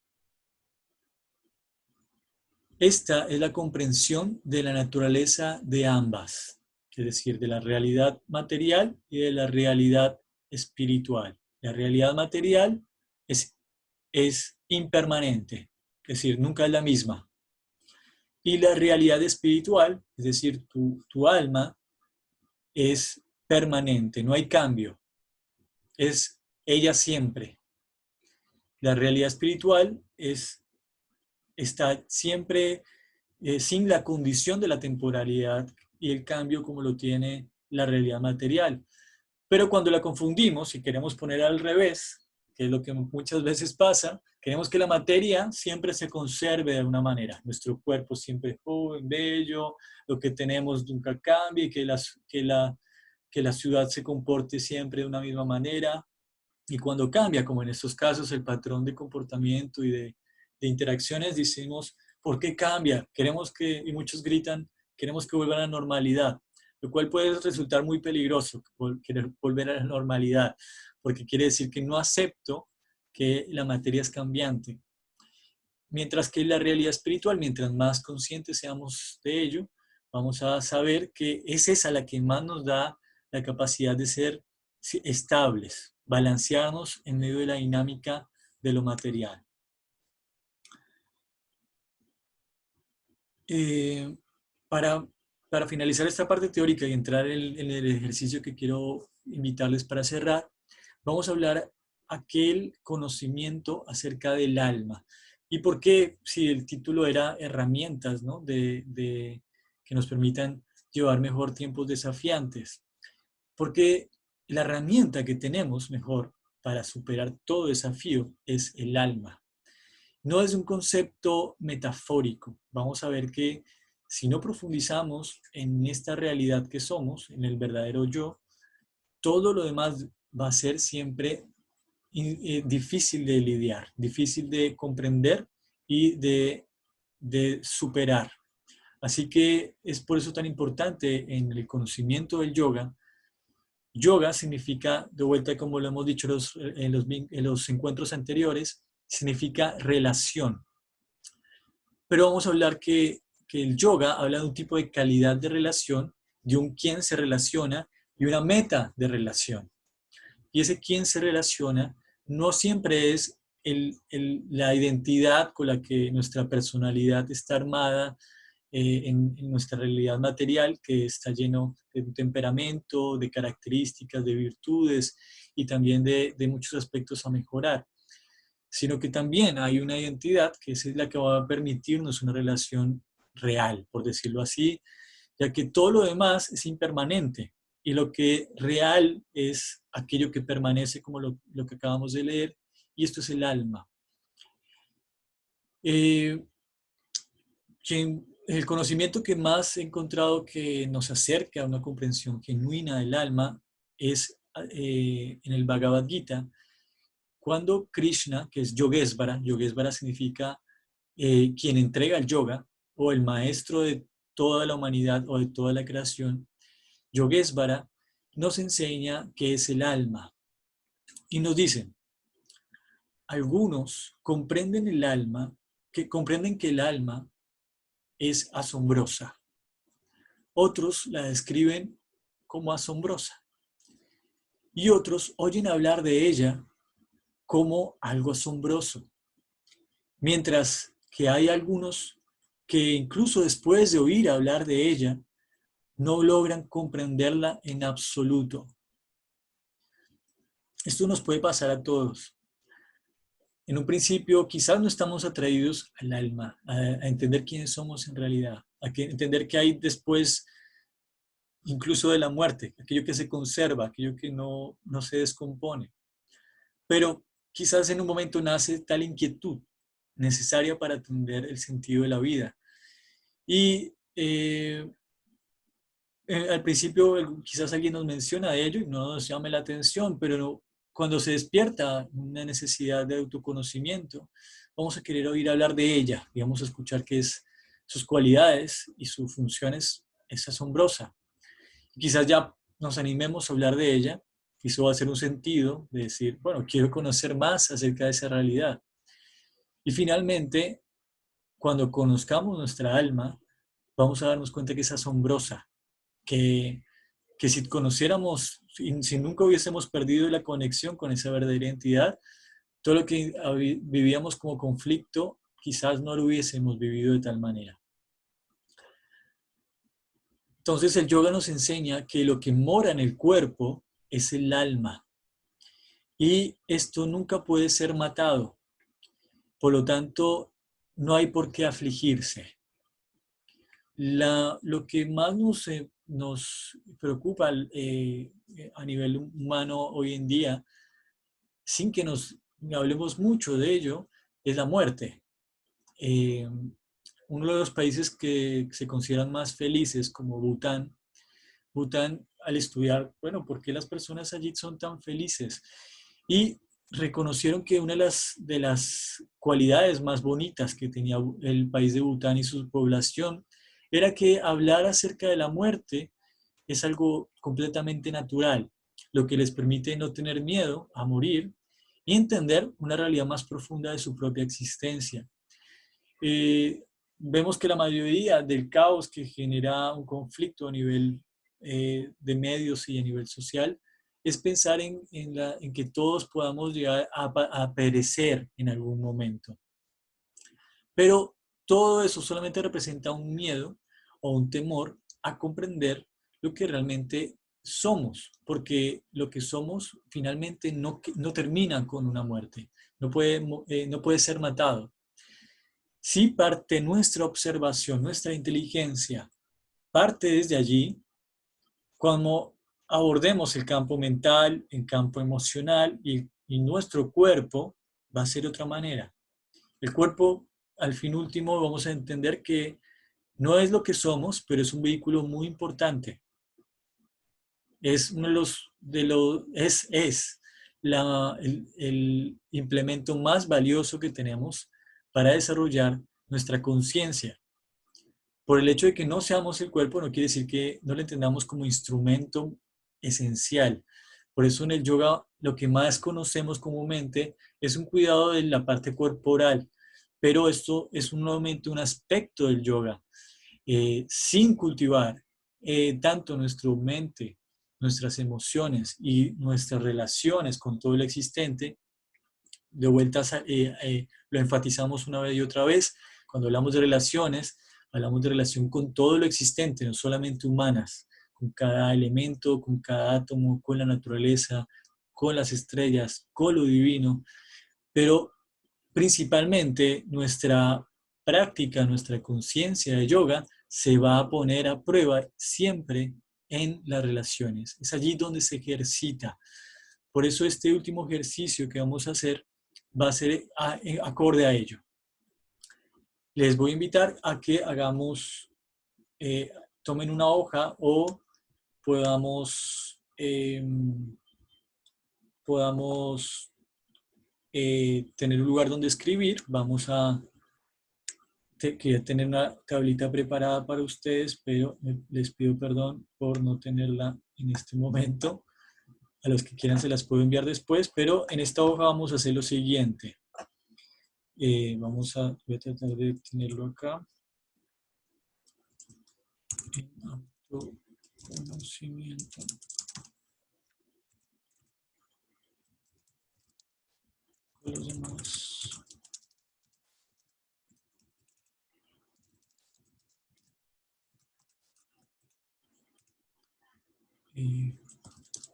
Esta es la comprensión de la naturaleza de ambas, es decir, de la realidad material y de la realidad espiritual. La realidad material es impermanente, es decir, nunca es la misma. Y la realidad espiritual, es decir, tu alma, es permanente, no hay cambio, es ella siempre. La realidad espiritual está siempre sin la condición de la temporalidad y el cambio como lo tiene la realidad material. Pero cuando la confundimos y queremos poner al revés, que es lo que muchas veces pasa, queremos que la materia siempre se conserve de una manera. Nuestro cuerpo siempre es joven, bello, lo que tenemos nunca cambie, que la ciudad se comporte siempre de una misma manera. Y cuando cambia, como en estos casos, el patrón de comportamiento y de interacciones, decimos, ¿por qué cambia? Queremos que, y muchos gritan, queremos que vuelva a la normalidad, lo cual puede resultar muy peligroso, querer volver a la normalidad, porque quiere decir que no acepto que la materia es cambiante. Mientras que la realidad espiritual, mientras más conscientes seamos de ello, vamos a saber que es esa la que más nos da la capacidad de ser estables, balancearnos en medio de la dinámica de lo material. Eh, para, para finalizar esta parte teórica y entrar en el ejercicio que quiero invitarles para cerrar, vamos a hablar aquel conocimiento acerca del alma. ¿Y por qué? Si el título era herramientas, ¿no? Que nos permitan llevar mejor tiempos desafiantes. Porque la herramienta que tenemos mejor para superar todo desafío es el alma. No es un concepto metafórico. Vamos a ver que si no profundizamos en esta realidad que somos, en el verdadero yo, todo lo demás va a ser siempre difícil de lidiar, difícil de comprender y de superar. Así que es por eso tan importante en el conocimiento del yoga. Yoga significa, de vuelta como lo hemos dicho en los encuentros anteriores, significa relación. Pero vamos a hablar que el yoga habla de un tipo de calidad de relación, de un quién se relaciona y una meta de relación. Y ese quién se relaciona no siempre es la identidad con la que nuestra personalidad está armada en nuestra realidad material, que está lleno de un temperamento, de características, de virtudes y también de muchos aspectos a mejorar, sino que también hay una identidad que es la que va a permitirnos una relación real, por decirlo así, ya que todo lo demás es impermanente y lo que real es aquello que permanece como lo que acabamos de leer, y esto es el alma. Eh, el conocimiento que más he encontrado que nos acerca a una comprensión genuina del alma es en el Bhagavad Gita, cuando Krishna, que es Yogesvara, Yogesvara significa quien entrega el yoga o el maestro de toda la humanidad o de toda la creación, Yogesvara nos enseña qué es el alma y nos dice, algunos comprenden el alma, que comprenden que el alma es asombrosa. Otros la describen como asombrosa y otros oyen hablar de ella como algo asombroso. Mientras que hay algunos que incluso después de oír hablar de ella, no logran comprenderla en absoluto. Esto nos puede pasar a todos. En un principio quizás no estamos atraídos al alma, a entender quiénes somos en realidad, entender qué hay después incluso de la muerte, aquello que se conserva, aquello que no se descompone. Pero quizás en un momento nace tal inquietud necesaria para entender el sentido de la vida. Y al principio quizás alguien nos menciona ello y no nos llame la atención, pero cuando se despierta una necesidad de autoconocimiento, vamos a querer oír hablar de ella y vamos a escuchar que sus cualidades y sus funciones es asombrosa. Y quizás ya nos animemos a hablar de ella y eso va a hacer un sentido de decir, bueno, quiero conocer más acerca de esa realidad. Y finalmente, cuando conozcamos nuestra alma, vamos a darnos cuenta que es asombrosa, que, que si conociéramos, si nunca hubiésemos perdido la conexión con esa verdadera identidad, todo lo que vivíamos como conflicto, quizás no lo hubiésemos vivido de tal manera. Entonces el yoga nos enseña que lo que mora en el cuerpo es el alma y esto nunca puede ser matado. Por lo tanto, no hay por qué afligirse. Lo que más nos preocupa a nivel humano hoy en día, sin que nos hablemos mucho de ello, es la muerte. Eh, Uno de los países que se consideran más felices, como Bután, al estudiar, bueno, ¿por qué las personas allí son tan felices? Y reconocieron que una de las cualidades más bonitas que tenía el país de Bután y su población era que hablar acerca de la muerte es algo completamente natural, lo que les permite no tener miedo a morir y entender una realidad más profunda de su propia existencia. Eh, Vemos que la mayoría del caos que genera un conflicto a nivel de medios y a nivel social es pensar en que todos podamos llegar a perecer en algún momento. Pero todo eso solamente representa un miedo o un temor a comprender lo que realmente somos, porque lo que somos finalmente no termina con una muerte, no puede ser matado. Si parte nuestra observación, nuestra inteligencia, parte desde allí, como abordemos el campo mental, el campo emocional y nuestro cuerpo va a ser de otra manera. El cuerpo, al fin último, vamos a entender que no es lo que somos, pero es un vehículo muy importante. Es uno el implemento más valioso que tenemos para desarrollar nuestra conciencia. Por el hecho de que no seamos el cuerpo, no quiere decir que no lo entendamos como instrumento esencial. Por eso en el yoga lo que más conocemos comúnmente es un cuidado de la parte corporal, pero esto es nuevamente un aspecto del yoga. Sin cultivar tanto nuestra mente, nuestras emociones y nuestras relaciones con todo lo existente, de vuelta lo enfatizamos una vez y otra vez. Cuando hablamos de relación con todo lo existente, no solamente humanas, con cada elemento, con cada átomo, con la naturaleza, con las estrellas, con lo divino, pero principalmente nuestra práctica, nuestra conciencia de yoga se va a poner a prueba siempre en las relaciones. Es allí donde se ejercita. Por eso este último ejercicio que vamos a hacer va a ser acorde a ello. Les voy a invitar a que hagamos, tomen una hoja o podamos, podamos tener un lugar donde escribir. Vamos a quería tener una tablita preparada para ustedes, pero les pido perdón por no tenerla en este momento. A los que quieran se las puedo enviar después, pero en esta hoja vamos a hacer lo siguiente. Voy a tratar de tenerlo acá. Autoconocimiento. Con los demás.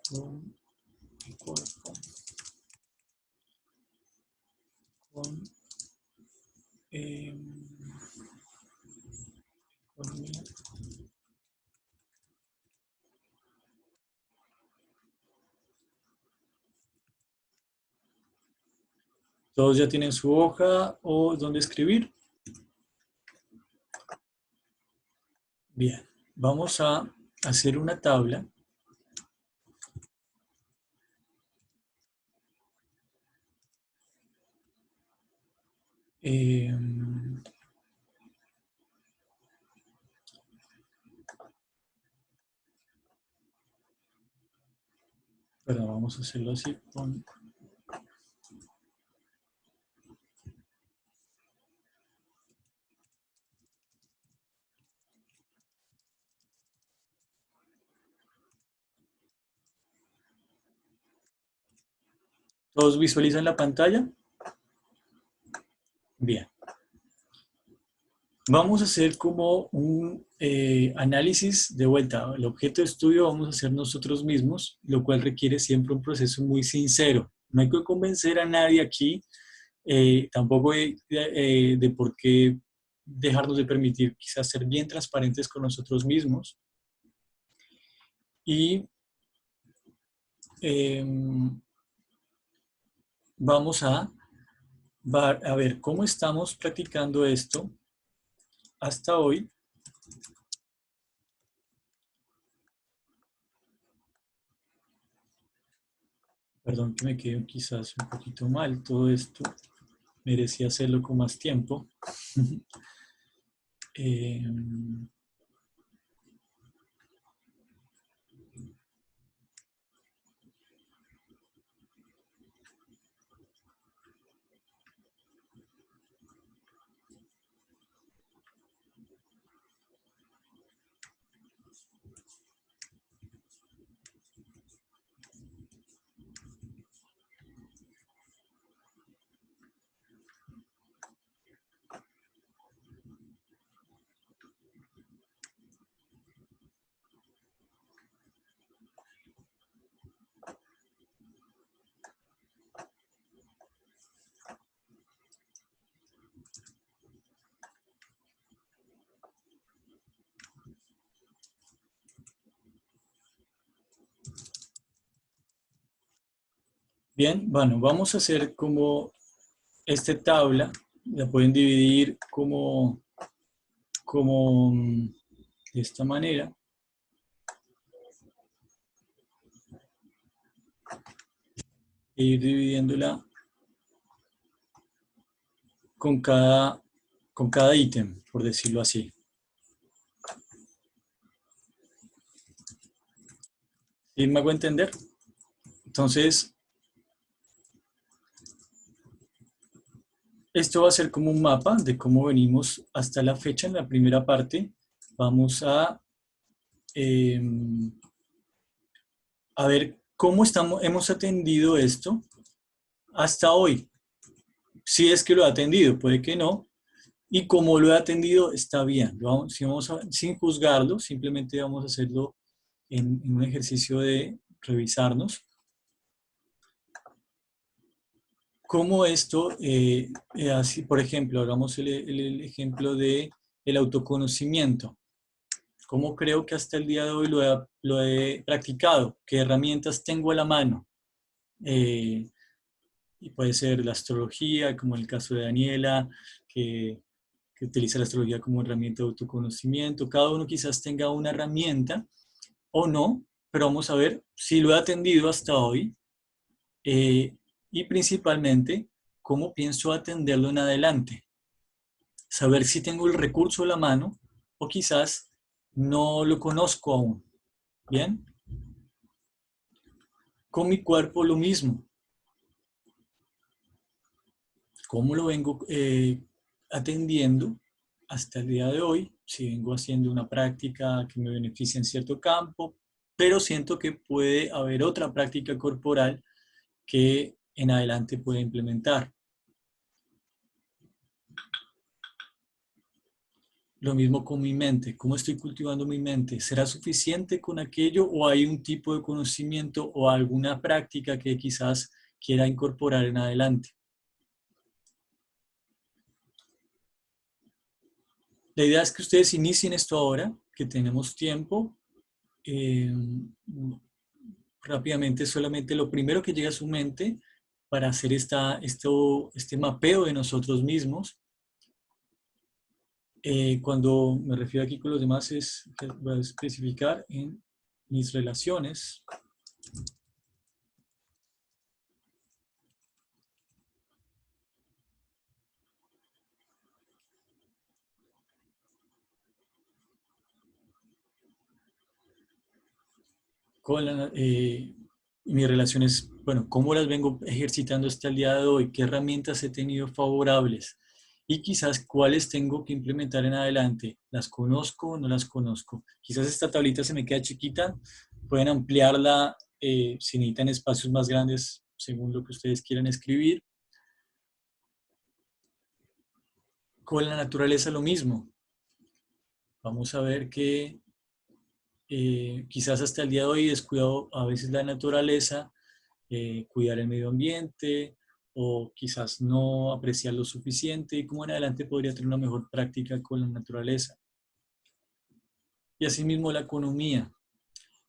Con el cuerpo. Con, con mi. ¿Todos ya tienen su hoja o dónde escribir? Bien, vamos a hacer una tabla. Perdón, vamos a hacerlo así. ¿Todos visualizan la pantalla? Bien. Vamos a hacer como un análisis de vuelta. El objeto de estudio vamos a hacer nosotros mismos, lo cual requiere siempre un proceso muy sincero. No hay que convencer a nadie aquí, tampoco de por qué dejarnos de permitir quizás ser bien transparentes con nosotros mismos. Y vamos a ver cómo estamos practicando esto hasta hoy. Perdón que me quede quizás un poquito mal todo esto. Merecía hacerlo con más tiempo. eh, Bien, bueno, vamos a hacer como esta tabla, la pueden dividir como de esta manera, e ir dividiéndola con con cada ítem, por decirlo así. ¿Sí me hago entender? Entonces, esto va a ser como un mapa de cómo venimos hasta la fecha. En la primera parte vamos eh, a ver cómo hemos atendido esto hasta hoy. Si es que lo he atendido, puede que no. Y como lo he atendido, está bien. Si sin juzgarlo, simplemente vamos a hacerlo en un ejercicio de revisarnos. Cómo esto, así, por ejemplo, hagamos el ejemplo de el autoconocimiento. ¿Cómo creo que hasta el día de hoy lo he practicado? ¿Qué herramientas tengo a la mano? Eh, y puede ser la astrología, como en el caso de Daniela, que utiliza la astrología como herramienta de autoconocimiento. Cada uno quizás tenga una herramienta o no, pero vamos a ver si lo he atendido hasta hoy eh, y principalmente cómo pienso atenderlo en adelante. Saber si tengo el recurso a la mano o quizás no lo conozco aún. Bien, con mi cuerpo lo mismo. ¿Cómo lo vengo atendiendo hasta el día de hoy? Si vengo haciendo una práctica que me beneficia en cierto campo, pero siento que puede haber otra práctica corporal que en adelante pueda implementar. Lo mismo con mi mente. ¿Cómo estoy cultivando mi mente? ¿Será suficiente con aquello o hay un tipo de conocimiento o alguna práctica que quizás quiera incorporar en adelante? La idea es que ustedes inicien esto ahora, que tenemos tiempo. eh, Rápidamente, solamente lo primero que llega a su mente para hacer este mapeo de nosotros mismos. Cuando me refiero aquí con los demás es que voy a especificar en mis relaciones. Mis relaciones, bueno, cómo las vengo ejercitando hasta el día de hoy, qué herramientas he tenido favorables y quizás cuáles tengo que implementar en adelante. ¿Las conozco o no las conozco? Quizás esta tablita se me queda chiquita, pueden ampliarla si necesitan espacios más grandes según lo que ustedes quieran escribir. Con la naturaleza lo mismo. Vamos a ver que quizás hasta el día de hoy he descuidado a veces la naturaleza, cuidar el medio ambiente o quizás no apreciar lo suficiente y como en adelante podría tener una mejor práctica con la naturaleza. Y asimismo la economía.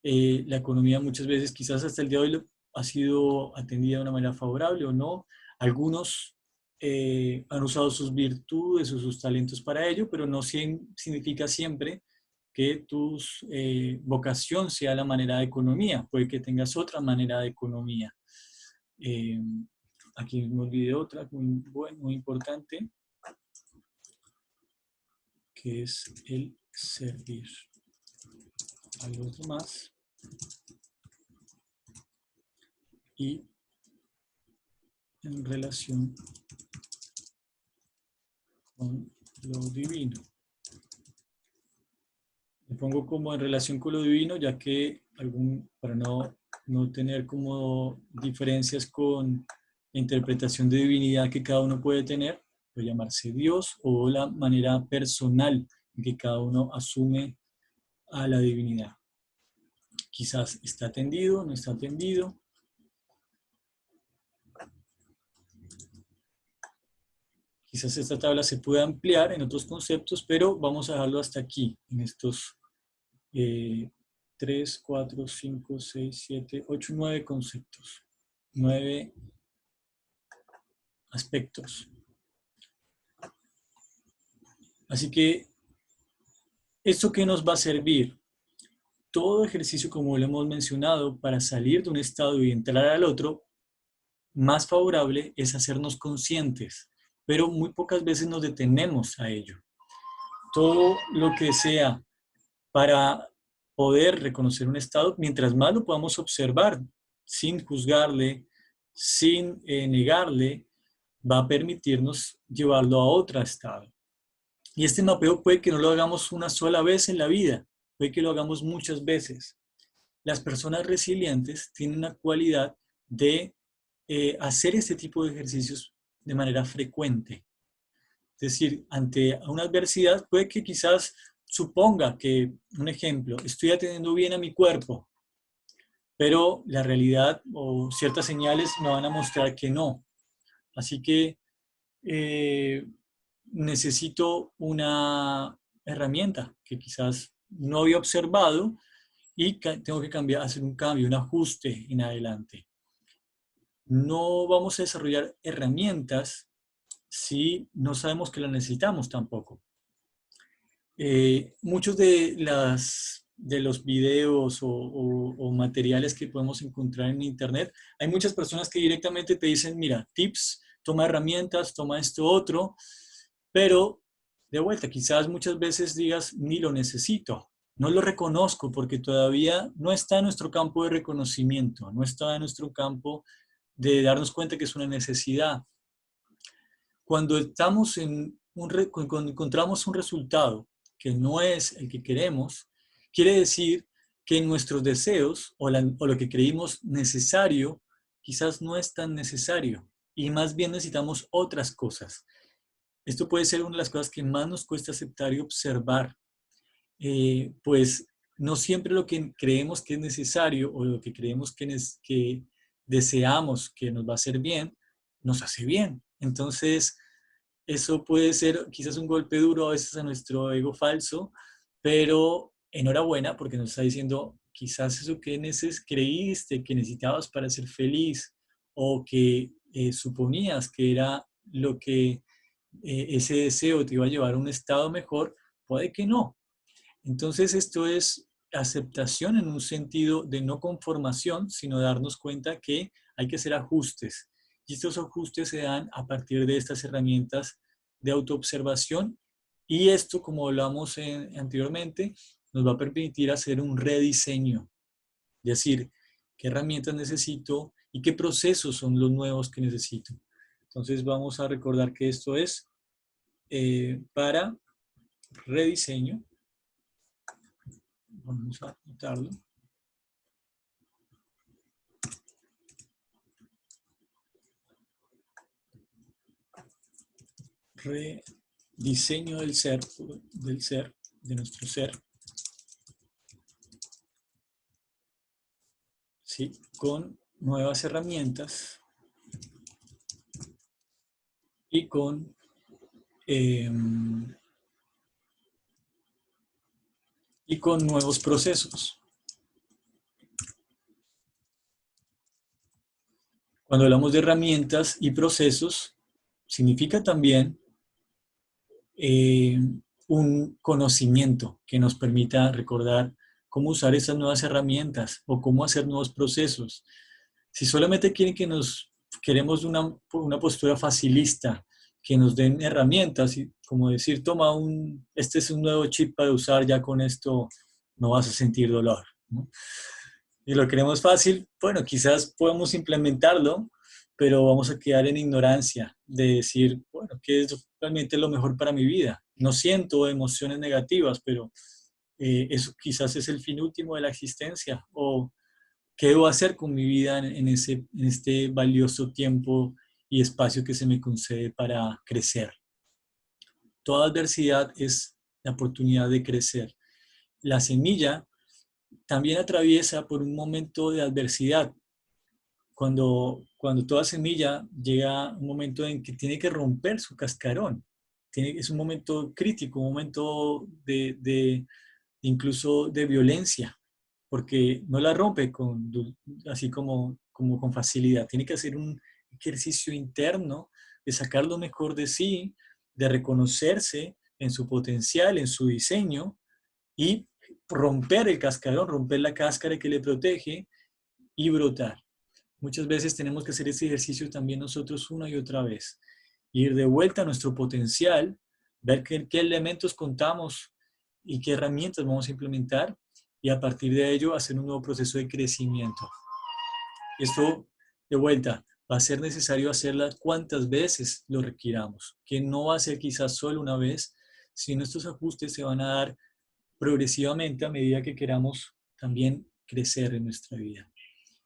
La economía muchas veces quizás hasta el día de hoy ha sido atendida de una manera favorable o no. Algunos han usado sus virtudes o sus talentos para ello, pero no significa siempre que tu vocación sea la manera de economía. Puede que tengas otra manera de economía. Eh, Aquí me olvidé otra muy importante, que es el servir a los demás y en relación con lo divino. Le pongo como en relación con lo divino, ya que para no tener como diferencias con la interpretación de divinidad que cada uno puede tener, puede llamarse Dios o la manera personal en que cada uno asume a la divinidad. Quizás está atendido, no está atendido. Quizás esta tabla se pueda ampliar en otros conceptos, pero vamos a dejarlo hasta aquí, en estos 3, 4, 5, 6, 7, 8, 9 conceptos. 9 aspectos. Así que, ¿esto qué nos va a servir? Todo ejercicio, como lo hemos mencionado, para salir de un estado y entrar al otro, más favorable es hacernos conscientes, pero muy pocas veces nos detenemos a ello. Todo lo que sea para poder reconocer un estado, mientras más lo podamos observar, sin juzgarle, sin negarle, va a permitirnos llevarlo a otro estado. Y este mapeo puede que no lo hagamos una sola vez en la vida, puede que lo hagamos muchas veces. Las personas resilientes tienen una cualidad de hacer este tipo de ejercicios de manera frecuente. Es decir, ante una adversidad puede que quizás suponga que, un ejemplo, estoy atendiendo bien a mi cuerpo, pero la realidad o ciertas señales me van a mostrar que no. Así que eh, necesito una herramienta que quizás no había observado y tengo que cambiar, hacer un cambio, un ajuste en adelante. No vamos a desarrollar herramientas si no sabemos que las necesitamos tampoco. Muchos de los videos o materiales que podemos encontrar en internet, hay muchas personas que directamente te dicen, mira, tips, toma herramientas, toma esto otro, pero de vuelta, quizás muchas veces digas, ni lo necesito, no lo reconozco porque todavía no está en nuestro campo de reconocimiento, no está en nuestro campo de darnos cuenta que es una necesidad. Cuando estamos cuando encontramos un resultado que no es el que queremos, quiere decir que nuestros deseos o lo que creímos necesario quizás no es tan necesario y más bien necesitamos otras cosas. Esto puede ser una de las cosas que más nos cuesta aceptar y observar, pues no siempre lo que creemos que es necesario o lo que creemos que deseamos que nos va a hacer bien, nos hace bien. Entonces, eso puede ser quizás un golpe duro a veces a nuestro ego falso, pero enhorabuena porque nos está diciendo quizás eso que creíste que necesitabas para ser feliz o que suponías que era lo que ese deseo te iba a llevar a un estado mejor, puede que no. Entonces esto es aceptación en un sentido de no conformación, sino darnos cuenta que hay que hacer ajustes. Y estos ajustes se dan a partir de estas herramientas de autoobservación y esto, como hablamos anteriormente, nos va a permitir hacer un rediseño, es decir, qué herramientas necesito y qué procesos son los nuevos que necesito. Entonces vamos a recordar que esto es para rediseño. Vamos a anotarlo. Rediseño del ser, de nuestro ser. ¿Sí? Con nuevas herramientas y con nuevos procesos. Cuando hablamos de herramientas y procesos, significa también un conocimiento que nos permita recordar cómo usar esas nuevas herramientas o cómo hacer nuevos procesos. Si solamente quieren que queremos una postura facilista, que nos den herramientas, y como decir, este es un nuevo chip para usar, ya con esto no vas a sentir dolor, ¿no? Y lo queremos fácil, bueno, quizás podemos implementarlo, pero vamos a quedar en ignorancia de decir, bueno, ¿qué es realmente lo mejor para mi vida? No siento emociones negativas, pero eso quizás es el fin último de la existencia, o qué debo hacer con mi vida en este valioso tiempo y espacio que se me concede para crecer. Toda adversidad es la oportunidad de crecer. La semilla también atraviesa por un momento de adversidad. Cuando toda semilla llega un momento en que tiene que romper su cascarón. Es un momento crítico, un momento incluso de violencia, porque no la rompe así como como con facilidad. Tiene que hacer un ejercicio interno de sacar lo mejor de sí, de reconocerse en su potencial, en su diseño y romper el cascarón, romper la cáscara que le protege y brotar. Muchas veces tenemos que hacer ese ejercicio también nosotros una y otra vez. Ir de vuelta a nuestro potencial, ver qué elementos contamos y qué herramientas vamos a implementar y a partir de ello hacer un nuevo proceso de crecimiento. Esto, de vuelta, va a ser necesario hacerla cuantas veces lo requiramos, que no va a ser quizás solo una vez, sino estos ajustes se van a dar progresivamente a medida que queramos también crecer en nuestra vida.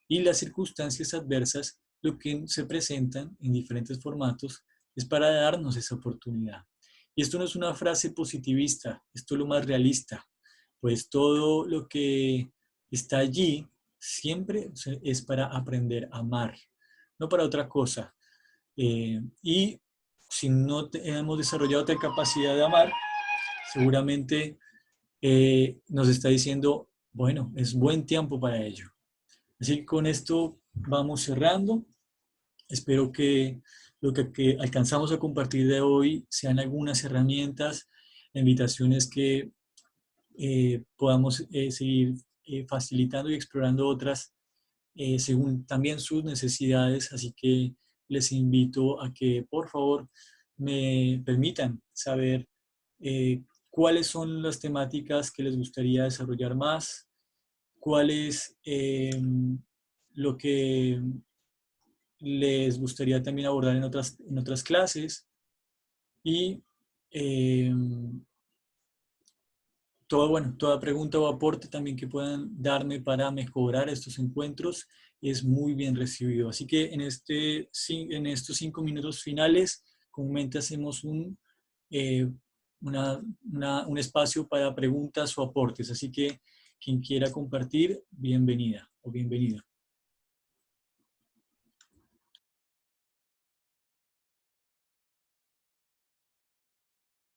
Y las circunstancias adversas, lo que se presentan en diferentes formatos, es para darnos esa oportunidad. Y esto no es una frase positivista, esto es lo más realista, pues todo lo que está allí siempre es para aprender a amar, no para otra cosa. Y si no hemos desarrollado otra capacidad de amar, seguramente nos está diciendo, bueno, es buen tiempo para ello. Así que con esto vamos cerrando. Espero que lo que alcanzamos a compartir de hoy sean algunas herramientas, invitaciones que podamos seguir facilitando y explorando otras según también sus necesidades. Así que les invito a que por favor me permitan saber cuáles son las temáticas que les gustaría desarrollar más, cuál es lo que les gustaría también abordar en otras clases y eh, toda pregunta o aporte también que puedan darme para mejorar estos encuentros es muy bien recibido. Así que en estos 5 minutos finales, comúnmente hacemos eh, un espacio para preguntas o aportes. Así que quien quiera compartir, bienvenida o bienvenido.